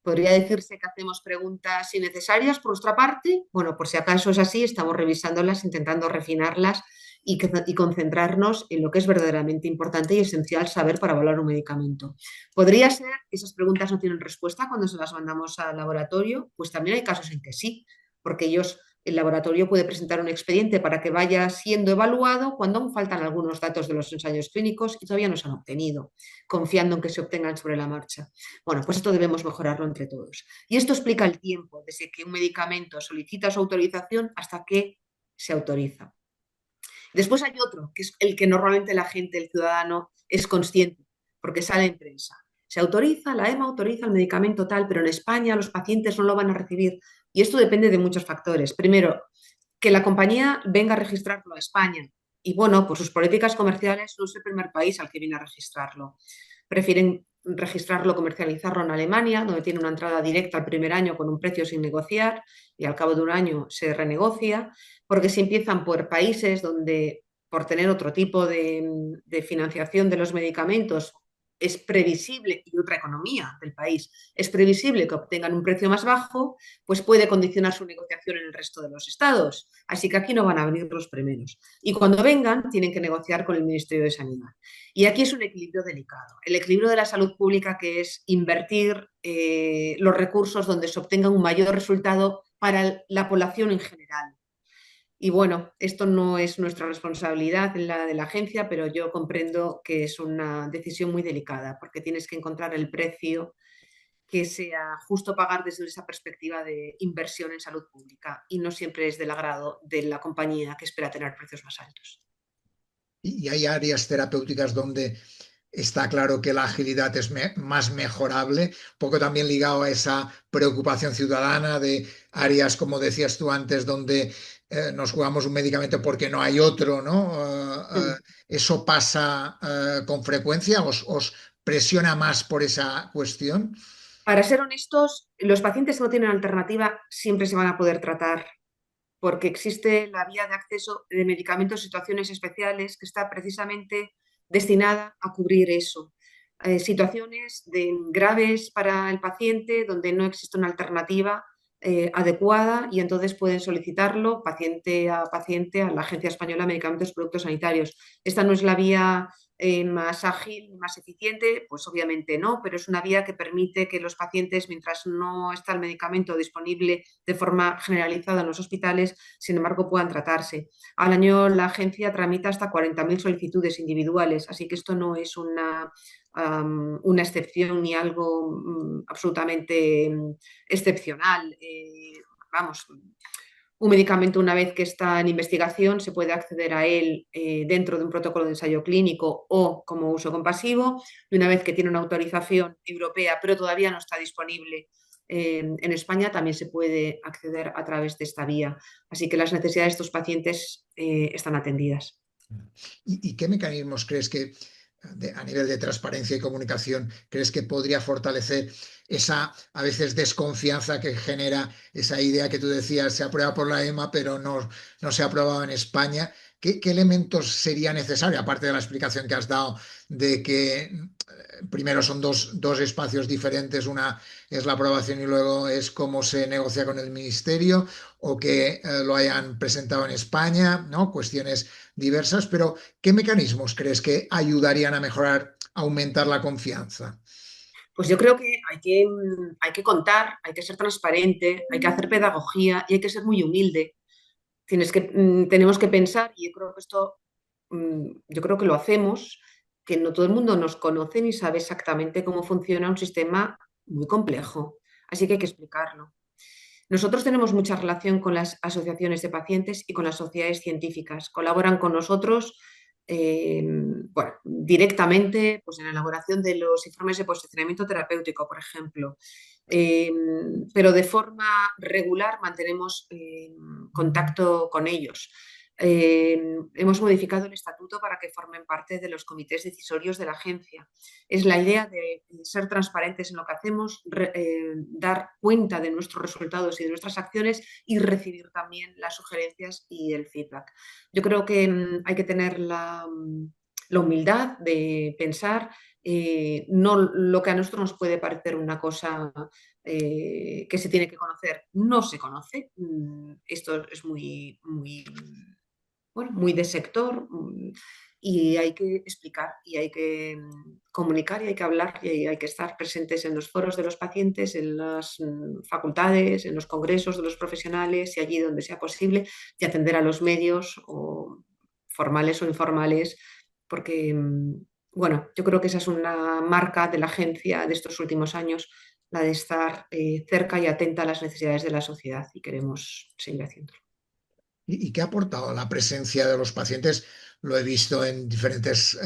Podría decirse que hacemos preguntas innecesarias por nuestra parte. Bueno, por si acaso es así, estamos revisándolas, intentando refinarlas y concentrarnos en lo que es verdaderamente importante y esencial saber para evaluar un medicamento. ¿Podría ser que esas preguntas no tienen respuesta cuando se las mandamos al laboratorio? Pues también hay casos en que sí, porque el laboratorio puede presentar un expediente para que vaya siendo evaluado cuando aún faltan algunos datos de los ensayos clínicos y todavía no se han obtenido, confiando en que se obtengan sobre la marcha. Bueno, pues esto debemos mejorarlo entre todos. Y esto explica el tiempo desde que un medicamento solicita su autorización hasta que se autoriza. Después hay otro, que es el que normalmente la gente, el ciudadano, es consciente, porque sale en prensa. Se autoriza, la EMA autoriza el medicamento tal, pero en España los pacientes no lo van a recibir. Y esto depende de muchos factores. Primero, que la compañía venga a registrarlo a España. Y bueno, por sus políticas comerciales no es el primer país al que viene a registrarlo. Prefieren registrarlo, comercializarlo en Alemania, donde tiene una entrada directa al primer año con un precio sin negociar y al cabo de un año se renegocia, porque si empiezan por países donde, por tener otro tipo de financiación de los medicamentos, es previsible, y otra economía del país, es previsible que obtengan un precio más bajo, pues puede condicionar su negociación en el resto de los estados. Así que aquí no van a venir los primeros. Y cuando vengan, tienen que negociar con el Ministerio de Sanidad. Y aquí es un equilibrio delicado. El equilibrio de la salud pública, que es invertir los recursos donde se obtenga un mayor resultado para la población en general. Y bueno, esto no es nuestra responsabilidad en la de la agencia, pero yo comprendo que es una decisión muy delicada, porque tienes que encontrar el precio que sea justo pagar desde esa perspectiva de inversión en salud pública y no siempre es del agrado de la compañía que espera tener precios más altos. Y hay áreas terapéuticas donde está claro que la agilidad es más mejorable, poco también ligado a esa preocupación ciudadana de áreas, como decías tú antes, donde nos jugamos un medicamento porque no hay otro, ¿no? ¿Eso pasa con frecuencia? ¿Os presiona más por esa cuestión? Para ser honestos, los pacientes que no tienen alternativa siempre se van a poder tratar porque existe la vía de acceso de medicamentos en situaciones especiales que está precisamente destinada a cubrir eso. Situaciones graves para el paciente donde no existe una alternativa adecuada y entonces pueden solicitarlo paciente a la Agencia Española de Medicamentos y Productos Sanitarios. Esta no es la vía más ágil, más eficiente, pues obviamente no, pero es una vía que permite que los pacientes, mientras no está el medicamento disponible de forma generalizada en los hospitales, sin embargo, puedan tratarse. Al año la agencia tramita hasta 40.000 solicitudes individuales, así que esto no es una excepción ni algo absolutamente excepcional. Vamos, un medicamento, una vez que está en investigación, se puede acceder a él dentro de un protocolo de ensayo clínico o como uso compasivo, y una vez que tiene una autorización europea, pero todavía no está disponible en España, también se puede acceder a través de esta vía. Así que las necesidades de estos pacientes están atendidas. ¿Y qué mecanismos crees que a nivel de transparencia y comunicación crees que podría fortalecer esa a veces desconfianza que genera esa idea que tú decías, se aprueba por la EMA, pero no se ha aprobado en España? ¿Qué elementos sería necesario, aparte de la explicación que has dado de que primero son dos espacios diferentes, una es la aprobación y luego es cómo se negocia con el ministerio, o que lo hayan presentado en España, ¿no? Cuestiones diversas, pero ¿qué mecanismos crees que ayudarían a mejorar, a aumentar la confianza? Pues yo creo que hay que contar, hay que ser transparente, hay que hacer pedagogía y hay que ser muy humilde. Tenemos que pensar, y yo creo que esto, yo creo que lo hacemos, que no todo el mundo nos conoce ni sabe exactamente cómo funciona un sistema muy complejo. Así que hay que explicarlo. Nosotros tenemos mucha relación con las asociaciones de pacientes y con las sociedades científicas. Colaboran con nosotros bueno, directamente pues, en la elaboración de los informes de posicionamiento terapéutico, por ejemplo. Eh, pero de forma regular mantenemos contacto con ellos. Hemos modificado el estatuto para que formen parte de los comités decisorios de la agencia. Es la idea de ser transparentes en lo que hacemos, dar cuenta de nuestros resultados y de nuestras acciones y recibir también las sugerencias y el feedback. Yo creo que hay que tener la humildad de pensar, no lo que a nosotros nos puede parecer una cosa que se tiene que conocer, no se conoce. Esto es bueno, muy de sector, y hay que explicar y hay que comunicar y hay que hablar y hay que estar presentes en los foros de los pacientes, en las facultades, en los congresos de los profesionales y allí donde sea posible, y atender a los medios o formales o informales, porque, bueno, yo creo que esa es una marca de la agencia de estos últimos años, la de estar cerca y atenta a las necesidades de la sociedad, y queremos seguir haciéndolo. ¿Y qué ha aportado la presencia de los pacientes? Lo he visto en diferentes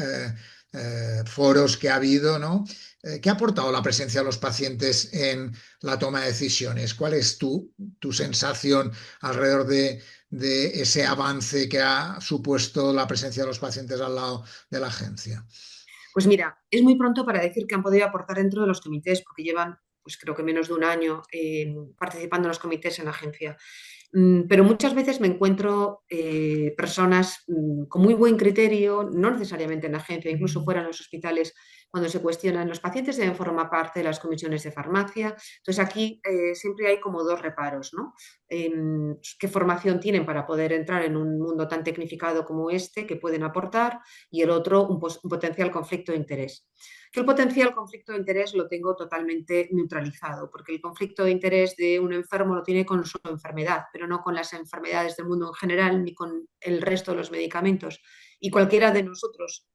foros que ha habido, ¿no? ¿Qué ha aportado la presencia de los pacientes en la toma de decisiones? ¿Cuál es tu sensación alrededor de ese avance que ha supuesto la presencia de los pacientes al lado de la agencia? Pues mira, es muy pronto para decir que han podido aportar dentro de los comités, porque llevan, pues creo que menos de un año participando en los comités en la agencia. Pero muchas veces me encuentro personas con muy buen criterio, no necesariamente en la agencia, incluso fuera en los hospitales, cuando se cuestionan, los pacientes deben formar parte de las comisiones de farmacia. Entonces aquí siempre hay como dos reparos, ¿no? ¿Qué formación tienen para poder entrar en un mundo tan tecnificado como este, que pueden aportar? Y el otro, un potencial conflicto de interés. Yo el potencial conflicto de interés lo tengo totalmente neutralizado, porque el conflicto de interés de un enfermo lo tiene con su enfermedad, pero no con las enfermedades del mundo en general ni con el resto de los medicamentos. Y cualquiera de nosotros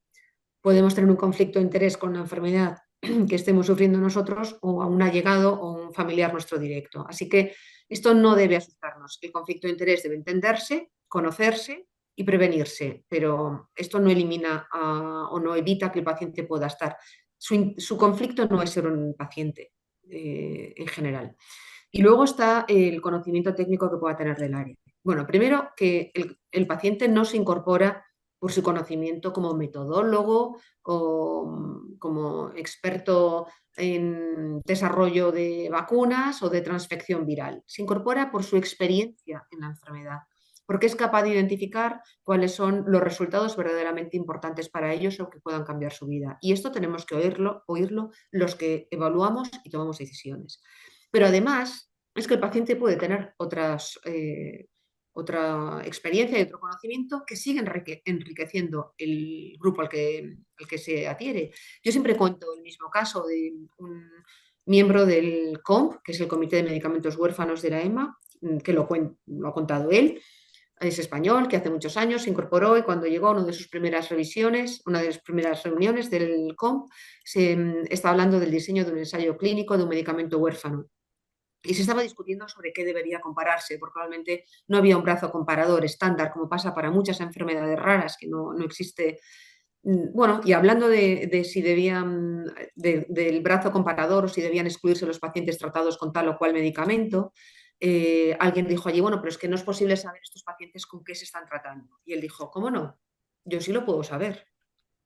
podemos tener un conflicto de interés con una enfermedad que estemos sufriendo nosotros o a un allegado o un familiar nuestro directo. Así que esto no debe asustarnos. El conflicto de interés debe entenderse, conocerse y prevenirse, pero esto no elimina o no evita que el paciente pueda estar. Su conflicto no es ser un paciente en general. Y luego está el conocimiento técnico que pueda tener del área. Bueno, primero que el paciente no se incorpora por su conocimiento como metodólogo o como experto en desarrollo de vacunas o de transfección viral. Se incorpora por su experiencia en la enfermedad, porque es capaz de identificar cuáles son los resultados verdaderamente importantes para ellos o que puedan cambiar su vida. Y esto tenemos que oírlo los que evaluamos y tomamos decisiones. Pero además, es que el paciente puede tener otra experiencia y otro conocimiento que sigue enriqueciendo el grupo al que se adhiere. Yo siempre cuento el mismo caso de un miembro del COMP, que es el Comité de Medicamentos Huérfanos de la EMA, que lo ha contado él. Es español, que hace muchos años se incorporó y cuando llegó a una de sus primeras revisiones, una de las primeras reuniones del COMP, se está hablando del diseño de un ensayo clínico de un medicamento huérfano. Y se estaba discutiendo sobre qué debería compararse, porque probablemente no había un brazo comparador estándar, como pasa para muchas enfermedades raras, que no existe. Bueno, y hablando de si debían, del brazo comparador o si debían excluirse los pacientes tratados con tal o cual medicamento, alguien dijo allí, bueno, pero es que no es posible saber estos pacientes con qué se están tratando. Y él dijo, ¿cómo no? Yo sí lo puedo saber.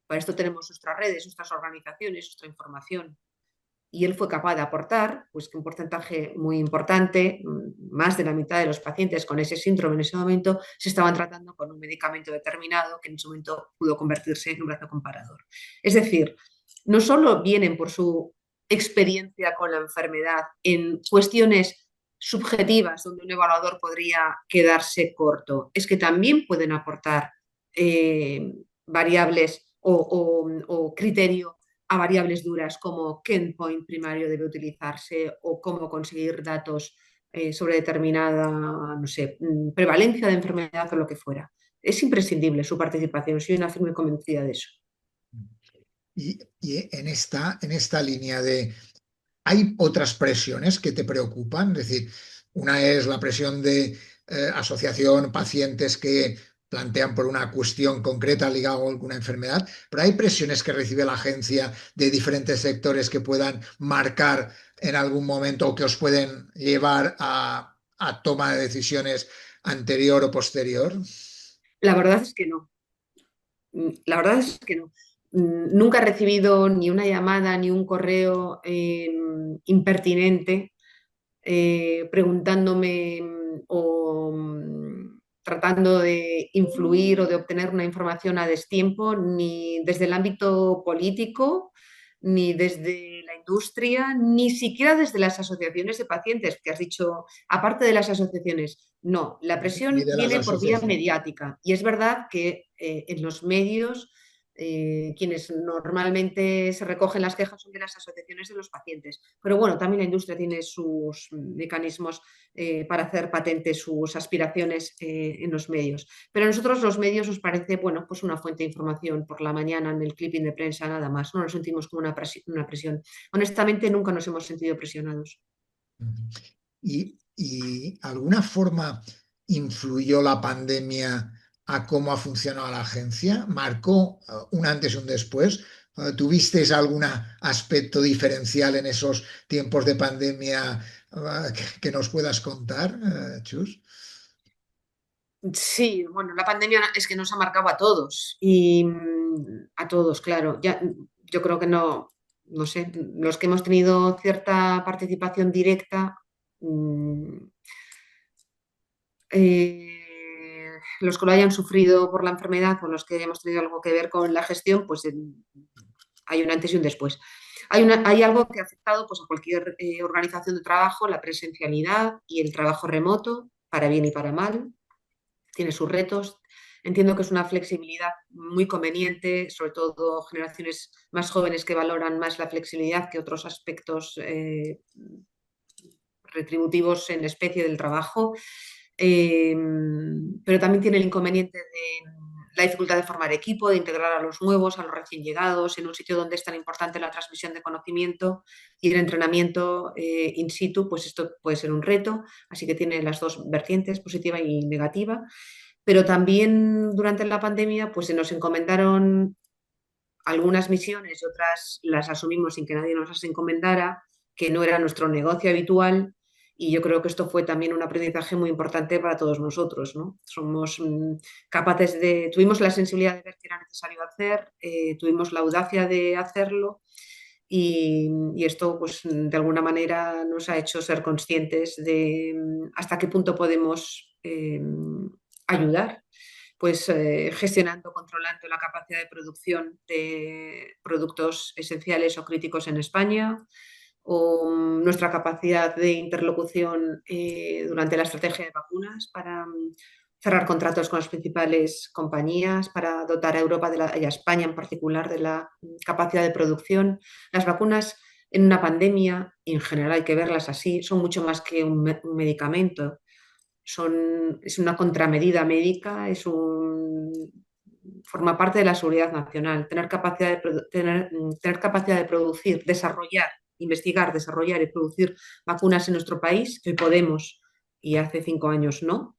Para esto tenemos nuestras redes, nuestras organizaciones, nuestra información. Y él fue capaz de aportar pues, que un porcentaje muy importante, más de la mitad de los pacientes con ese síndrome en ese momento, se estaban tratando con un medicamento determinado que en ese momento pudo convertirse en un brazo comparador. Es decir, no solo vienen por su experiencia con la enfermedad en cuestiones subjetivas donde un evaluador podría quedarse corto, es que también pueden aportar variables o criterio a variables duras como qué endpoint primario debe utilizarse o cómo conseguir datos sobre determinada, no sé, prevalencia de enfermedad o lo que fuera. Es imprescindible su participación, soy una firme convencida de eso. Y en esta línea de, ¿hay otras presiones que te preocupan? Es decir, una es la presión de asociación, pacientes que plantean por una cuestión concreta ligada a alguna enfermedad, pero hay presiones que recibe la agencia de diferentes sectores que puedan marcar en algún momento o que os pueden llevar a toma de decisiones anterior o posterior. La verdad es que no. La verdad es que no. Nunca he recibido ni una llamada ni un correo impertinente preguntándome o tratando de influir o de obtener una información a destiempo, ni desde el ámbito político, ni desde la industria, ni siquiera desde las asociaciones de pacientes, que has dicho, aparte de las asociaciones. No, la Ni presión de las viene por vía asociaciones. mediática y es verdad que en los medios quienes normalmente se recogen las quejas son de las asociaciones de los pacientes. Pero bueno, también la industria tiene sus mecanismos para hacer patentes sus aspiraciones en los medios. Pero a nosotros los medios nos parece, bueno, pues una fuente de información por la mañana en el clipping de prensa, nada más. No nos sentimos como una presión. Honestamente, nunca nos hemos sentido presionados. Y alguna forma influyó la pandemia a cómo ha funcionado la agencia? ¿Marcó un antes y un después? ¿Tuvisteis algún aspecto diferencial en esos tiempos de pandemia que nos puedas contar, Chus? Sí, bueno, la pandemia es que nos ha marcado a todos y a todos, claro. Ya, yo creo que no sé, los que hemos tenido cierta participación directa, mm, los que lo hayan sufrido por la enfermedad o los que hemos tenido algo que ver con la gestión, pues hay un antes y un después. Hay algo que ha afectado pues, a cualquier organización de trabajo, la presencialidad y el trabajo remoto, para bien y para mal tiene sus retos. Entiendo que es una flexibilidad muy conveniente, sobre todo generaciones más jóvenes que valoran más la flexibilidad que otros aspectos retributivos en especie del trabajo, pero también tiene el inconveniente de la dificultad de formar equipo, de integrar a los nuevos, a los recién llegados, en un sitio donde es tan importante la transmisión de conocimiento y el entrenamiento in situ, pues esto puede ser un reto, así que tiene las dos vertientes, positiva y negativa. Pero también durante la pandemia pues se nos encomendaron algunas misiones y otras las asumimos sin que nadie nos las encomendara, que no era nuestro negocio habitual. Y yo creo que esto fue también un aprendizaje muy importante para todos nosotros, ¿no? Somos capaces de, tuvimos la sensibilidad de ver que era necesario hacer, tuvimos la audacia de hacerlo y esto, pues, de alguna manera nos ha hecho ser conscientes de hasta qué punto podemos ayudar, pues gestionando, controlando la capacidad de producción de productos esenciales o críticos en España o nuestra capacidad de interlocución durante la estrategia de vacunas para cerrar contratos con las principales compañías, para dotar a Europa y a España en particular de la capacidad de producción. Las vacunas en una pandemia, y en general hay que verlas así, son mucho más que un medicamento. Es una contramedida médica, forma parte de la seguridad nacional. Tener capacidad de producir, desarrollar, investigar, desarrollar y producir vacunas en nuestro país, que hoy podemos y hace 5 años no,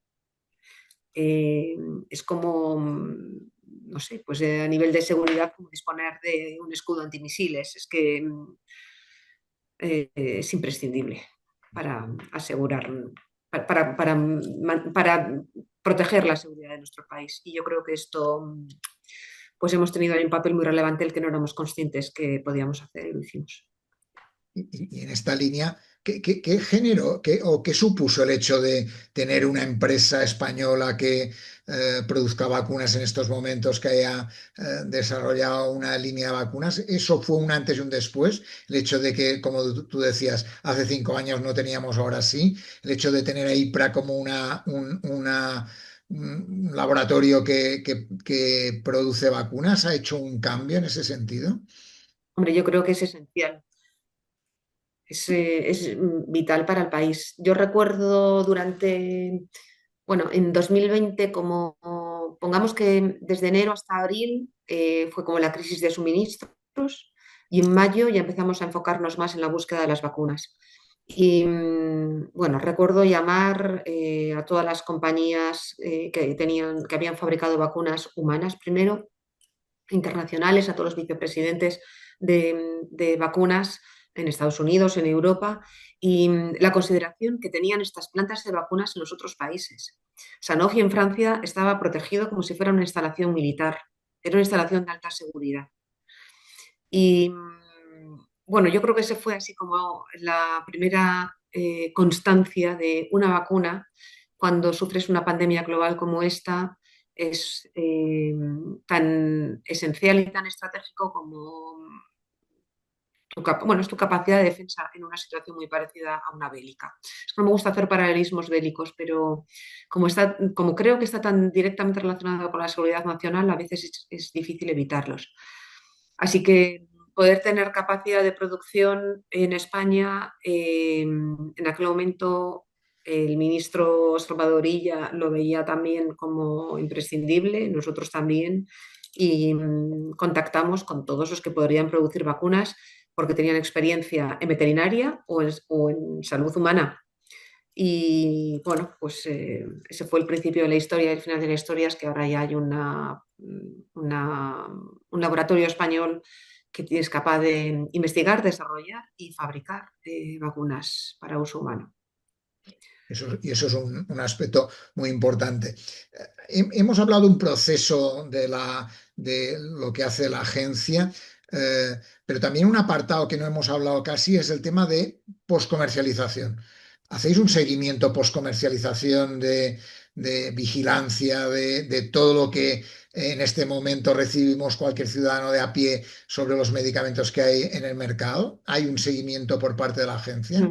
eh, es como, no sé, pues a nivel de seguridad, como disponer de un escudo antimisiles. Es que es imprescindible para asegurar, para proteger la seguridad de nuestro país. Y yo creo que esto, pues hemos tenido ahí un papel muy relevante el que no éramos conscientes que podíamos hacer y lo hicimos. Y en esta línea, ¿qué género o qué supuso el hecho de tener una empresa española que produzca vacunas en estos momentos, que haya desarrollado una línea de vacunas? ¿Eso fue un antes y un después? El hecho de que, como tú decías, hace 5 años no teníamos, ahora sí. El hecho de tener a IPRA como un laboratorio que produce vacunas, ¿ha hecho un cambio en ese sentido? Hombre, yo creo que es esencial. Es vital para el país. Yo recuerdo bueno, en 2020, como pongamos que desde enero hasta abril fue como la crisis de suministros y en mayo ya empezamos a enfocarnos más en la búsqueda de las vacunas. Y bueno, recuerdo llamar a todas las compañías que habían fabricado vacunas humanas primero, internacionales, a todos los vicepresidentes de vacunas en Estados Unidos, en Europa, y la consideración que tenían estas plantas de vacunas en los otros países. Sanofi en Francia estaba protegido como si fuera una instalación militar, era una instalación de alta seguridad. Y bueno, yo creo que ese fue así como la primera constancia de una vacuna cuando sufres una pandemia global como esta. Es tan esencial y tan estratégico como bueno, es tu capacidad de defensa en una situación muy parecida a una bélica. No me gusta hacer paralelismos bélicos, pero como creo que está tan directamente relacionado con la seguridad nacional, a veces es difícil evitarlos. Así que poder tener capacidad de producción en España, en aquel momento el ministro Salvador Illa lo veía también como imprescindible, nosotros también, y contactamos con todos los que podrían producir vacunas porque tenían experiencia en veterinaria o en salud humana. Y bueno, pues ese fue el principio de la historia y el final de la historia, es que ahora ya hay un laboratorio español que es capaz de investigar, desarrollar y fabricar vacunas para uso humano. Y eso es un aspecto muy importante. Hemos hablado de un proceso de lo que hace la agencia, pero también un apartado que no hemos hablado casi es el tema de poscomercialización. ¿Hacéis un seguimiento poscomercialización de vigilancia de todo lo que en este momento recibimos cualquier ciudadano de a pie sobre los medicamentos que hay en el mercado? ¿Hay un seguimiento por parte de la agencia?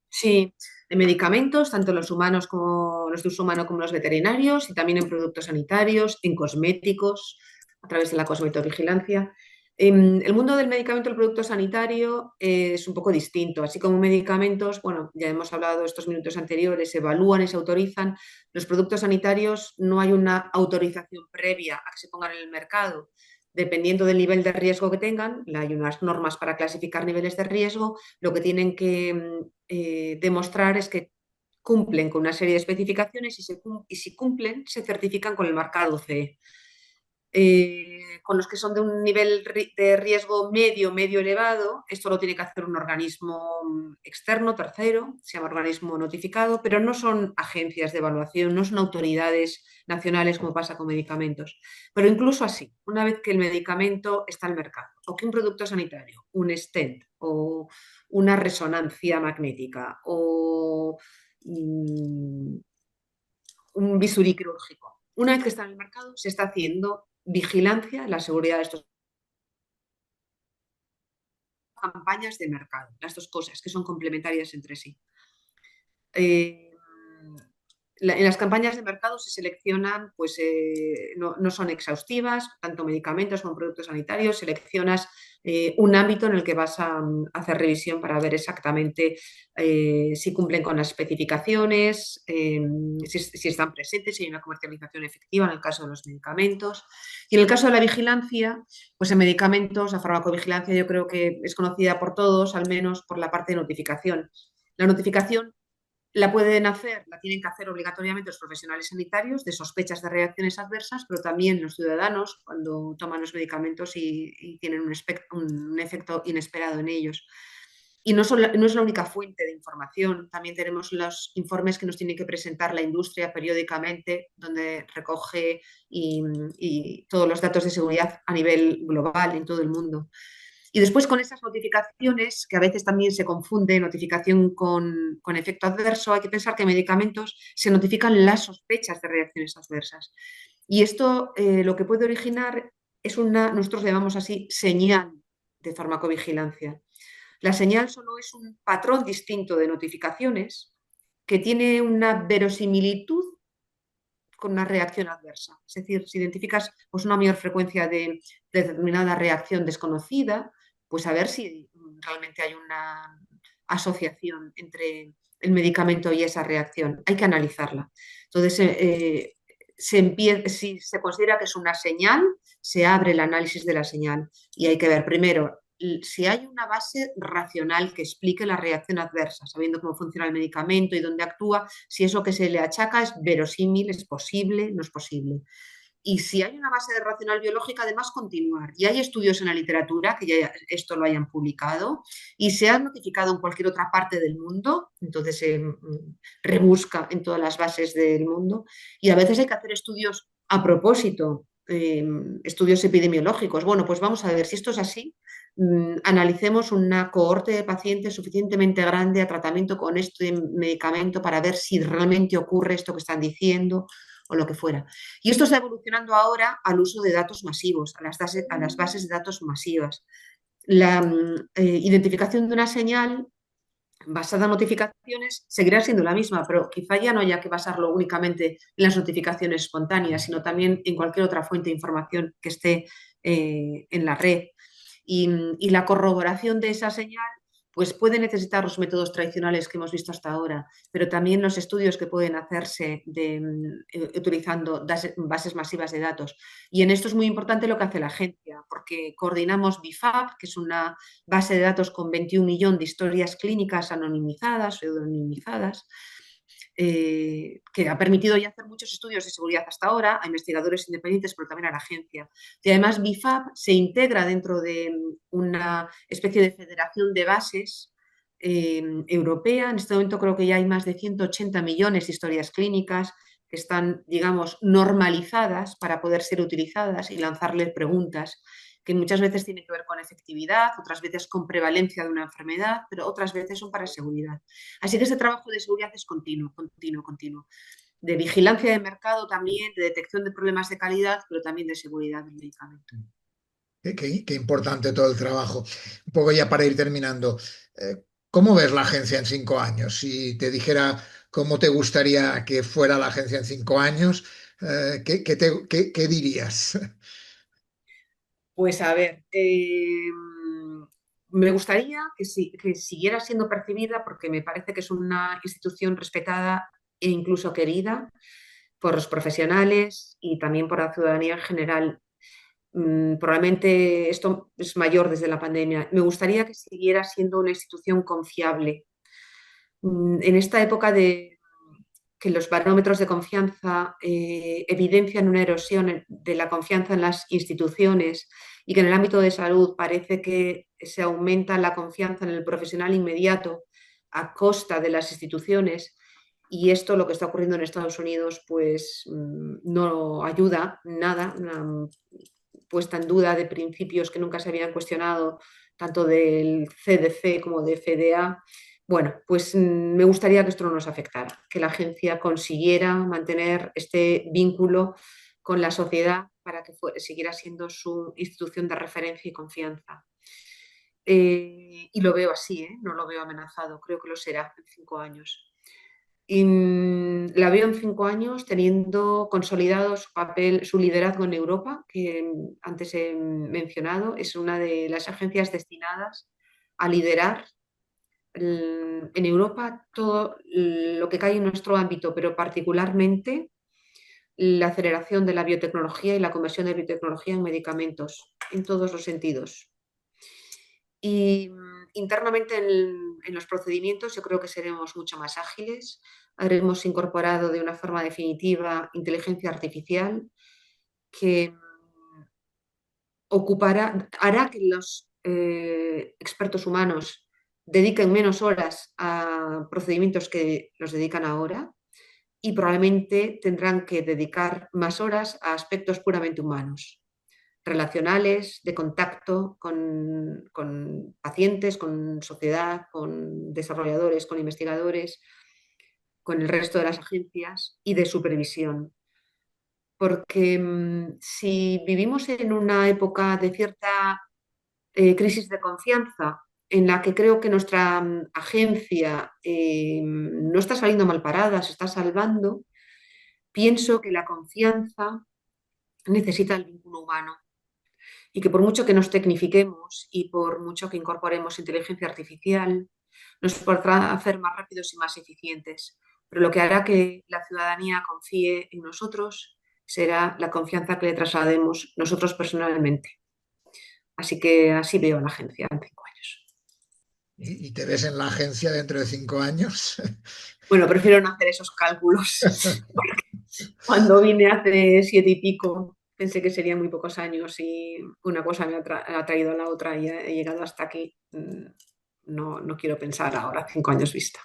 Sí, de medicamentos, tanto los humanos como los de uso humano como los veterinarios, y también en productos sanitarios, en cosméticos, a través de la cosmetovigilancia. El mundo del medicamento y el producto sanitario es un poco distinto. Así como medicamentos, bueno, ya hemos hablado estos minutos anteriores, se evalúan y se autorizan. Los productos sanitarios no hay una autorización previa a que se pongan en el mercado. Dependiendo del nivel de riesgo que tengan, hay unas normas para clasificar niveles de riesgo. Lo que tienen que demostrar es que cumplen con una serie de especificaciones y si cumplen, se certifican con el marcado CE. Con los que son de un nivel de riesgo medio, medio elevado, esto lo tiene que hacer un organismo externo, tercero, se llama organismo notificado, pero no son agencias de evaluación, no son autoridades nacionales como pasa con medicamentos. Pero incluso así, una vez que el medicamento está al mercado, o que un producto sanitario, un stent o una resonancia magnética o un bisturí quirúrgico, una vez que está en el mercado, se está haciendo vigilancia, la seguridad de estos campañas de mercado, las dos cosas que son complementarias entre sí. Eh, en las campañas de mercado se seleccionan, pues no son exhaustivas, tanto medicamentos como productos sanitarios, seleccionas un ámbito en el que vas a hacer revisión para ver exactamente si cumplen con las especificaciones, si están presentes, si hay una comercialización efectiva en el caso de los medicamentos. Y en el caso de la vigilancia, pues en medicamentos, la farmacovigilancia yo creo que es conocida por todos, al menos por la parte de notificación. La notificación la tienen que hacer obligatoriamente los profesionales sanitarios de sospechas de reacciones adversas, pero también los ciudadanos cuando toman los medicamentos y tienen un efecto inesperado en ellos. Y no es la única fuente de información, también tenemos los informes que nos tiene que presentar la industria periódicamente, donde recoge y todos los datos de seguridad a nivel global en todo el mundo. Y después con esas notificaciones, que a veces también se confunde notificación con efecto adverso, hay que pensar que en medicamentos se notifican las sospechas de reacciones adversas. Y esto lo que puede originar es nosotros le llamamos así, señal de farmacovigilancia. La señal solo es un patrón distinto de notificaciones que tiene una verosimilitud con una reacción adversa. Es decir, si identificas pues, una mayor frecuencia de determinada reacción desconocida, pues a ver si realmente hay una asociación entre el medicamento y esa reacción. Hay que analizarla. Entonces, si se considera que es una señal, se abre el análisis de la señal y hay que ver primero si hay una base racional que explique la reacción adversa, sabiendo cómo funciona el medicamento y dónde actúa, si eso que se le achaca es verosímil, es posible, no es posible. Y si hay una base de racional biológica, además continuar. Y hay estudios en la literatura que ya esto lo hayan publicado y se han notificado en cualquier otra parte del mundo, entonces se rebusca en todas las bases del mundo. Y a veces hay que hacer estudios a propósito, estudios epidemiológicos. Bueno, pues vamos a ver si esto es así. Analicemos una cohorte de pacientes suficientemente grande a tratamiento con este medicamento para ver si realmente ocurre esto que están diciendo o lo que fuera. Y esto está evolucionando ahora al uso de datos masivos, a las bases de datos masivas. La identificación de una señal basada en notificaciones seguirá siendo la misma, pero quizá ya no haya que basarlo únicamente en las notificaciones espontáneas, sino también en cualquier otra fuente de información que esté en la red. Y la corroboración de esa señal pues puede necesitar los métodos tradicionales que hemos visto hasta ahora, pero también los estudios que pueden hacerse utilizando bases masivas de datos. Y en esto es muy importante lo que hace la agencia, porque coordinamos BIFAP, que es una base de datos con 21 millones de historias clínicas anonimizadas, pseudonimizadas, que ha permitido ya hacer muchos estudios de seguridad hasta ahora a investigadores independientes, pero también a la agencia. Y además BIFAP se integra dentro de una especie de federación de bases europea. En este momento creo que ya hay más de 180 millones de historias clínicas que están, digamos, normalizadas para poder ser utilizadas y lanzarle preguntas que muchas veces tienen que ver con efectividad, otras veces con prevalencia de una enfermedad, pero otras veces son para seguridad. Así que este trabajo de seguridad es continuo, continuo, continuo. De vigilancia de mercado también, de detección de problemas de calidad, pero también de seguridad del medicamento. Qué importante todo el trabajo. Un poco ya para ir terminando. ¿Cómo ves la agencia en 5 años? Si te dijera cómo te gustaría que fuera la agencia en 5 años, ¿qué dirías? Pues a ver, me gustaría que siguiera siendo percibida porque me parece que es una institución respetada e incluso querida por los profesionales y también por la ciudadanía en general. Probablemente esto es mayor desde la pandemia. Me gustaría que siguiera siendo una institución confiable. En esta época de que los barómetros de confianza evidencian una erosión de la confianza en las instituciones y que en el ámbito de salud parece que se aumenta la confianza en el profesional inmediato a costa de las instituciones. Y esto, lo que está ocurriendo en Estados Unidos, pues no ayuda nada, una puesta en duda de principios que nunca se habían cuestionado, tanto del CDC como de FDA. Bueno, pues me gustaría que esto no nos afectara, que la agencia consiguiera mantener este vínculo con la sociedad para que siguiera siendo su institución de referencia y confianza. Y lo veo así, ¿eh? No lo veo amenazado, creo que lo será en 5 años. Y la veo en 5 años teniendo consolidado su papel, su liderazgo en Europa, que antes he mencionado, es una de las agencias destinadas a liderar en Europa todo lo que cae en nuestro ámbito, pero particularmente la aceleración de la biotecnología y la conversión de biotecnología en medicamentos, en todos los sentidos. Y internamente en los procedimientos yo creo que seremos mucho más ágiles, habremos incorporado de una forma definitiva inteligencia artificial que hará que los expertos humanos dediquen menos horas a procedimientos que los dedican ahora y probablemente tendrán que dedicar más horas a aspectos puramente humanos, relacionales, de contacto con pacientes, con sociedad, con desarrolladores, con investigadores, con el resto de las agencias y de supervisión. Porque si vivimos en una época de cierta crisis de confianza, en la que creo que nuestra agencia no está saliendo mal parada, se está salvando, pienso que la confianza necesita el vínculo humano y que por mucho que nos tecnifiquemos y por mucho que incorporemos inteligencia artificial, nos podrá hacer más rápidos y más eficientes. Pero lo que hará que la ciudadanía confíe en nosotros será la confianza que le traslademos nosotros personalmente. Así que así veo la agencia en 5 años. ¿Y te ves en la agencia dentro de 5 años? Bueno, prefiero no hacer esos cálculos. Cuando vine hace 7 y pico, pensé que serían muy pocos años y una cosa me ha traído a la otra y he llegado hasta aquí. No, no quiero pensar ahora, 5 años vista.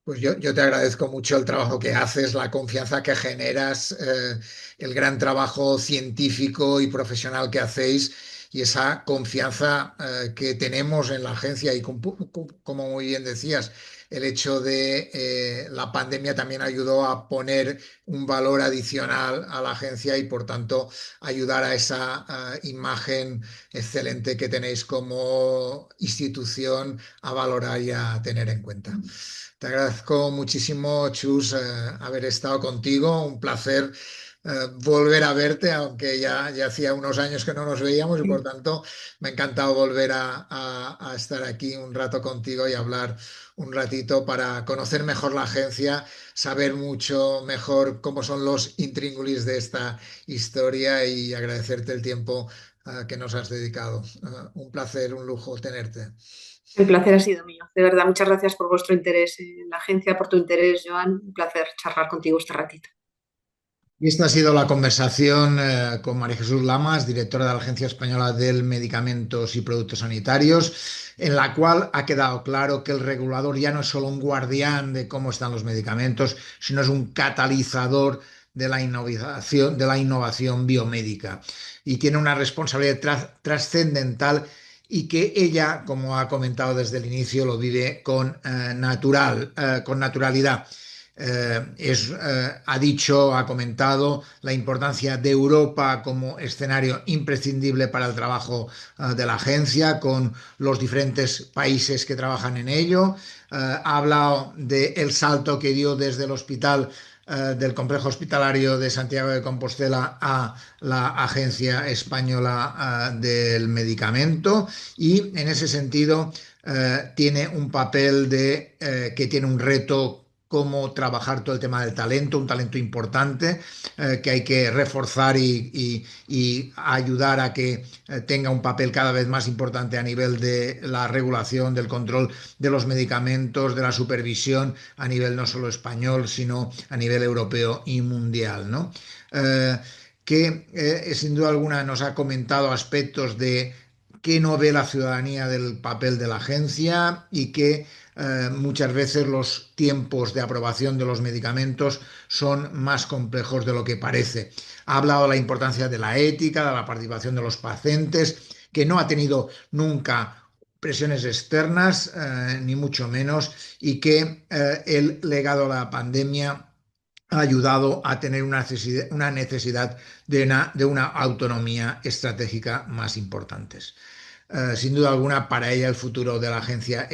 Pues yo te agradezco mucho el trabajo que haces, la confianza que generas, el gran trabajo científico y profesional que hacéis y esa confianza que tenemos en la agencia y como muy bien decías, el hecho de la pandemia también ayudó a poner un valor adicional a la agencia y por tanto ayudar a esa imagen excelente que tenéis como institución a valorar y a tener en cuenta. Te agradezco muchísimo, Chus, haber estado contigo. Un placer volver a verte, aunque ya hacía unos años que no nos veíamos y por tanto me ha encantado volver a estar aquí un rato contigo y hablar un ratito para conocer mejor la agencia, saber mucho mejor cómo son los intríngulis de esta historia y agradecerte el tiempo que nos has dedicado. Un placer, un lujo tenerte. El placer ha sido mío. De verdad, muchas gracias por vuestro interés en la agencia, por tu interés, Joan. Un placer charlar contigo este ratito. Y esta ha sido la conversación con María Jesús Lamas, directora de la Agencia Española del Medicamentos y Productos Sanitarios, en la cual ha quedado claro que el regulador ya no es solo un guardián de cómo están los medicamentos, sino es un catalizador de la innovación biomédica y tiene una responsabilidad trascendental y que ella, como ha comentado desde el inicio, lo vive con naturalidad. Ha dicho, ha comentado la importancia de Europa como escenario imprescindible para el trabajo de la agencia, con los diferentes países que trabajan en ello. Ha hablado del salto que dio desde el hospital del complejo hospitalario de Santiago de Compostela a la Agencia Española del Medicamento y en ese sentido tiene un papel que tiene un reto cómo trabajar todo el tema del talento, un talento importante que hay que reforzar y ayudar a que tenga un papel cada vez más importante a nivel de la regulación, del control de los medicamentos, de la supervisión a nivel no solo español, sino a nivel europeo y mundial, ¿no? Que sin duda alguna nos ha comentado aspectos de qué no ve la ciudadanía del papel de la agencia y que muchas veces los tiempos de aprobación de los medicamentos son más complejos de lo que parece. Ha hablado de la importancia de la ética, de la participación de los pacientes, que no ha tenido nunca presiones externas, ni mucho menos, y que el legado de la pandemia ha ayudado a tener una necesidad de una autonomía estratégica más importantes. Sin duda alguna, para ella el futuro de la Agencia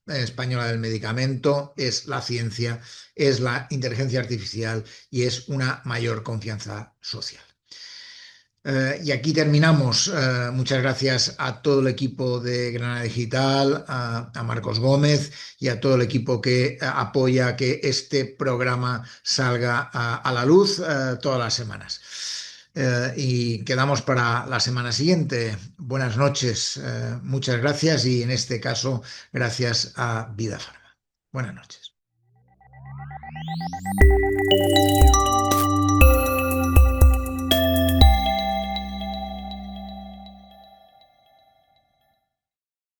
Española del Medicamento es la ciencia, es la inteligencia artificial y es una mayor confianza social. Y aquí terminamos. Muchas gracias a todo el equipo de Granada Digital, a Marcos Gómez y a todo el equipo que apoya que este programa salga a la luz todas las semanas. Y quedamos para la semana siguiente. Buenas noches, muchas gracias y en este caso gracias a Vida Pharma. Buenas noches.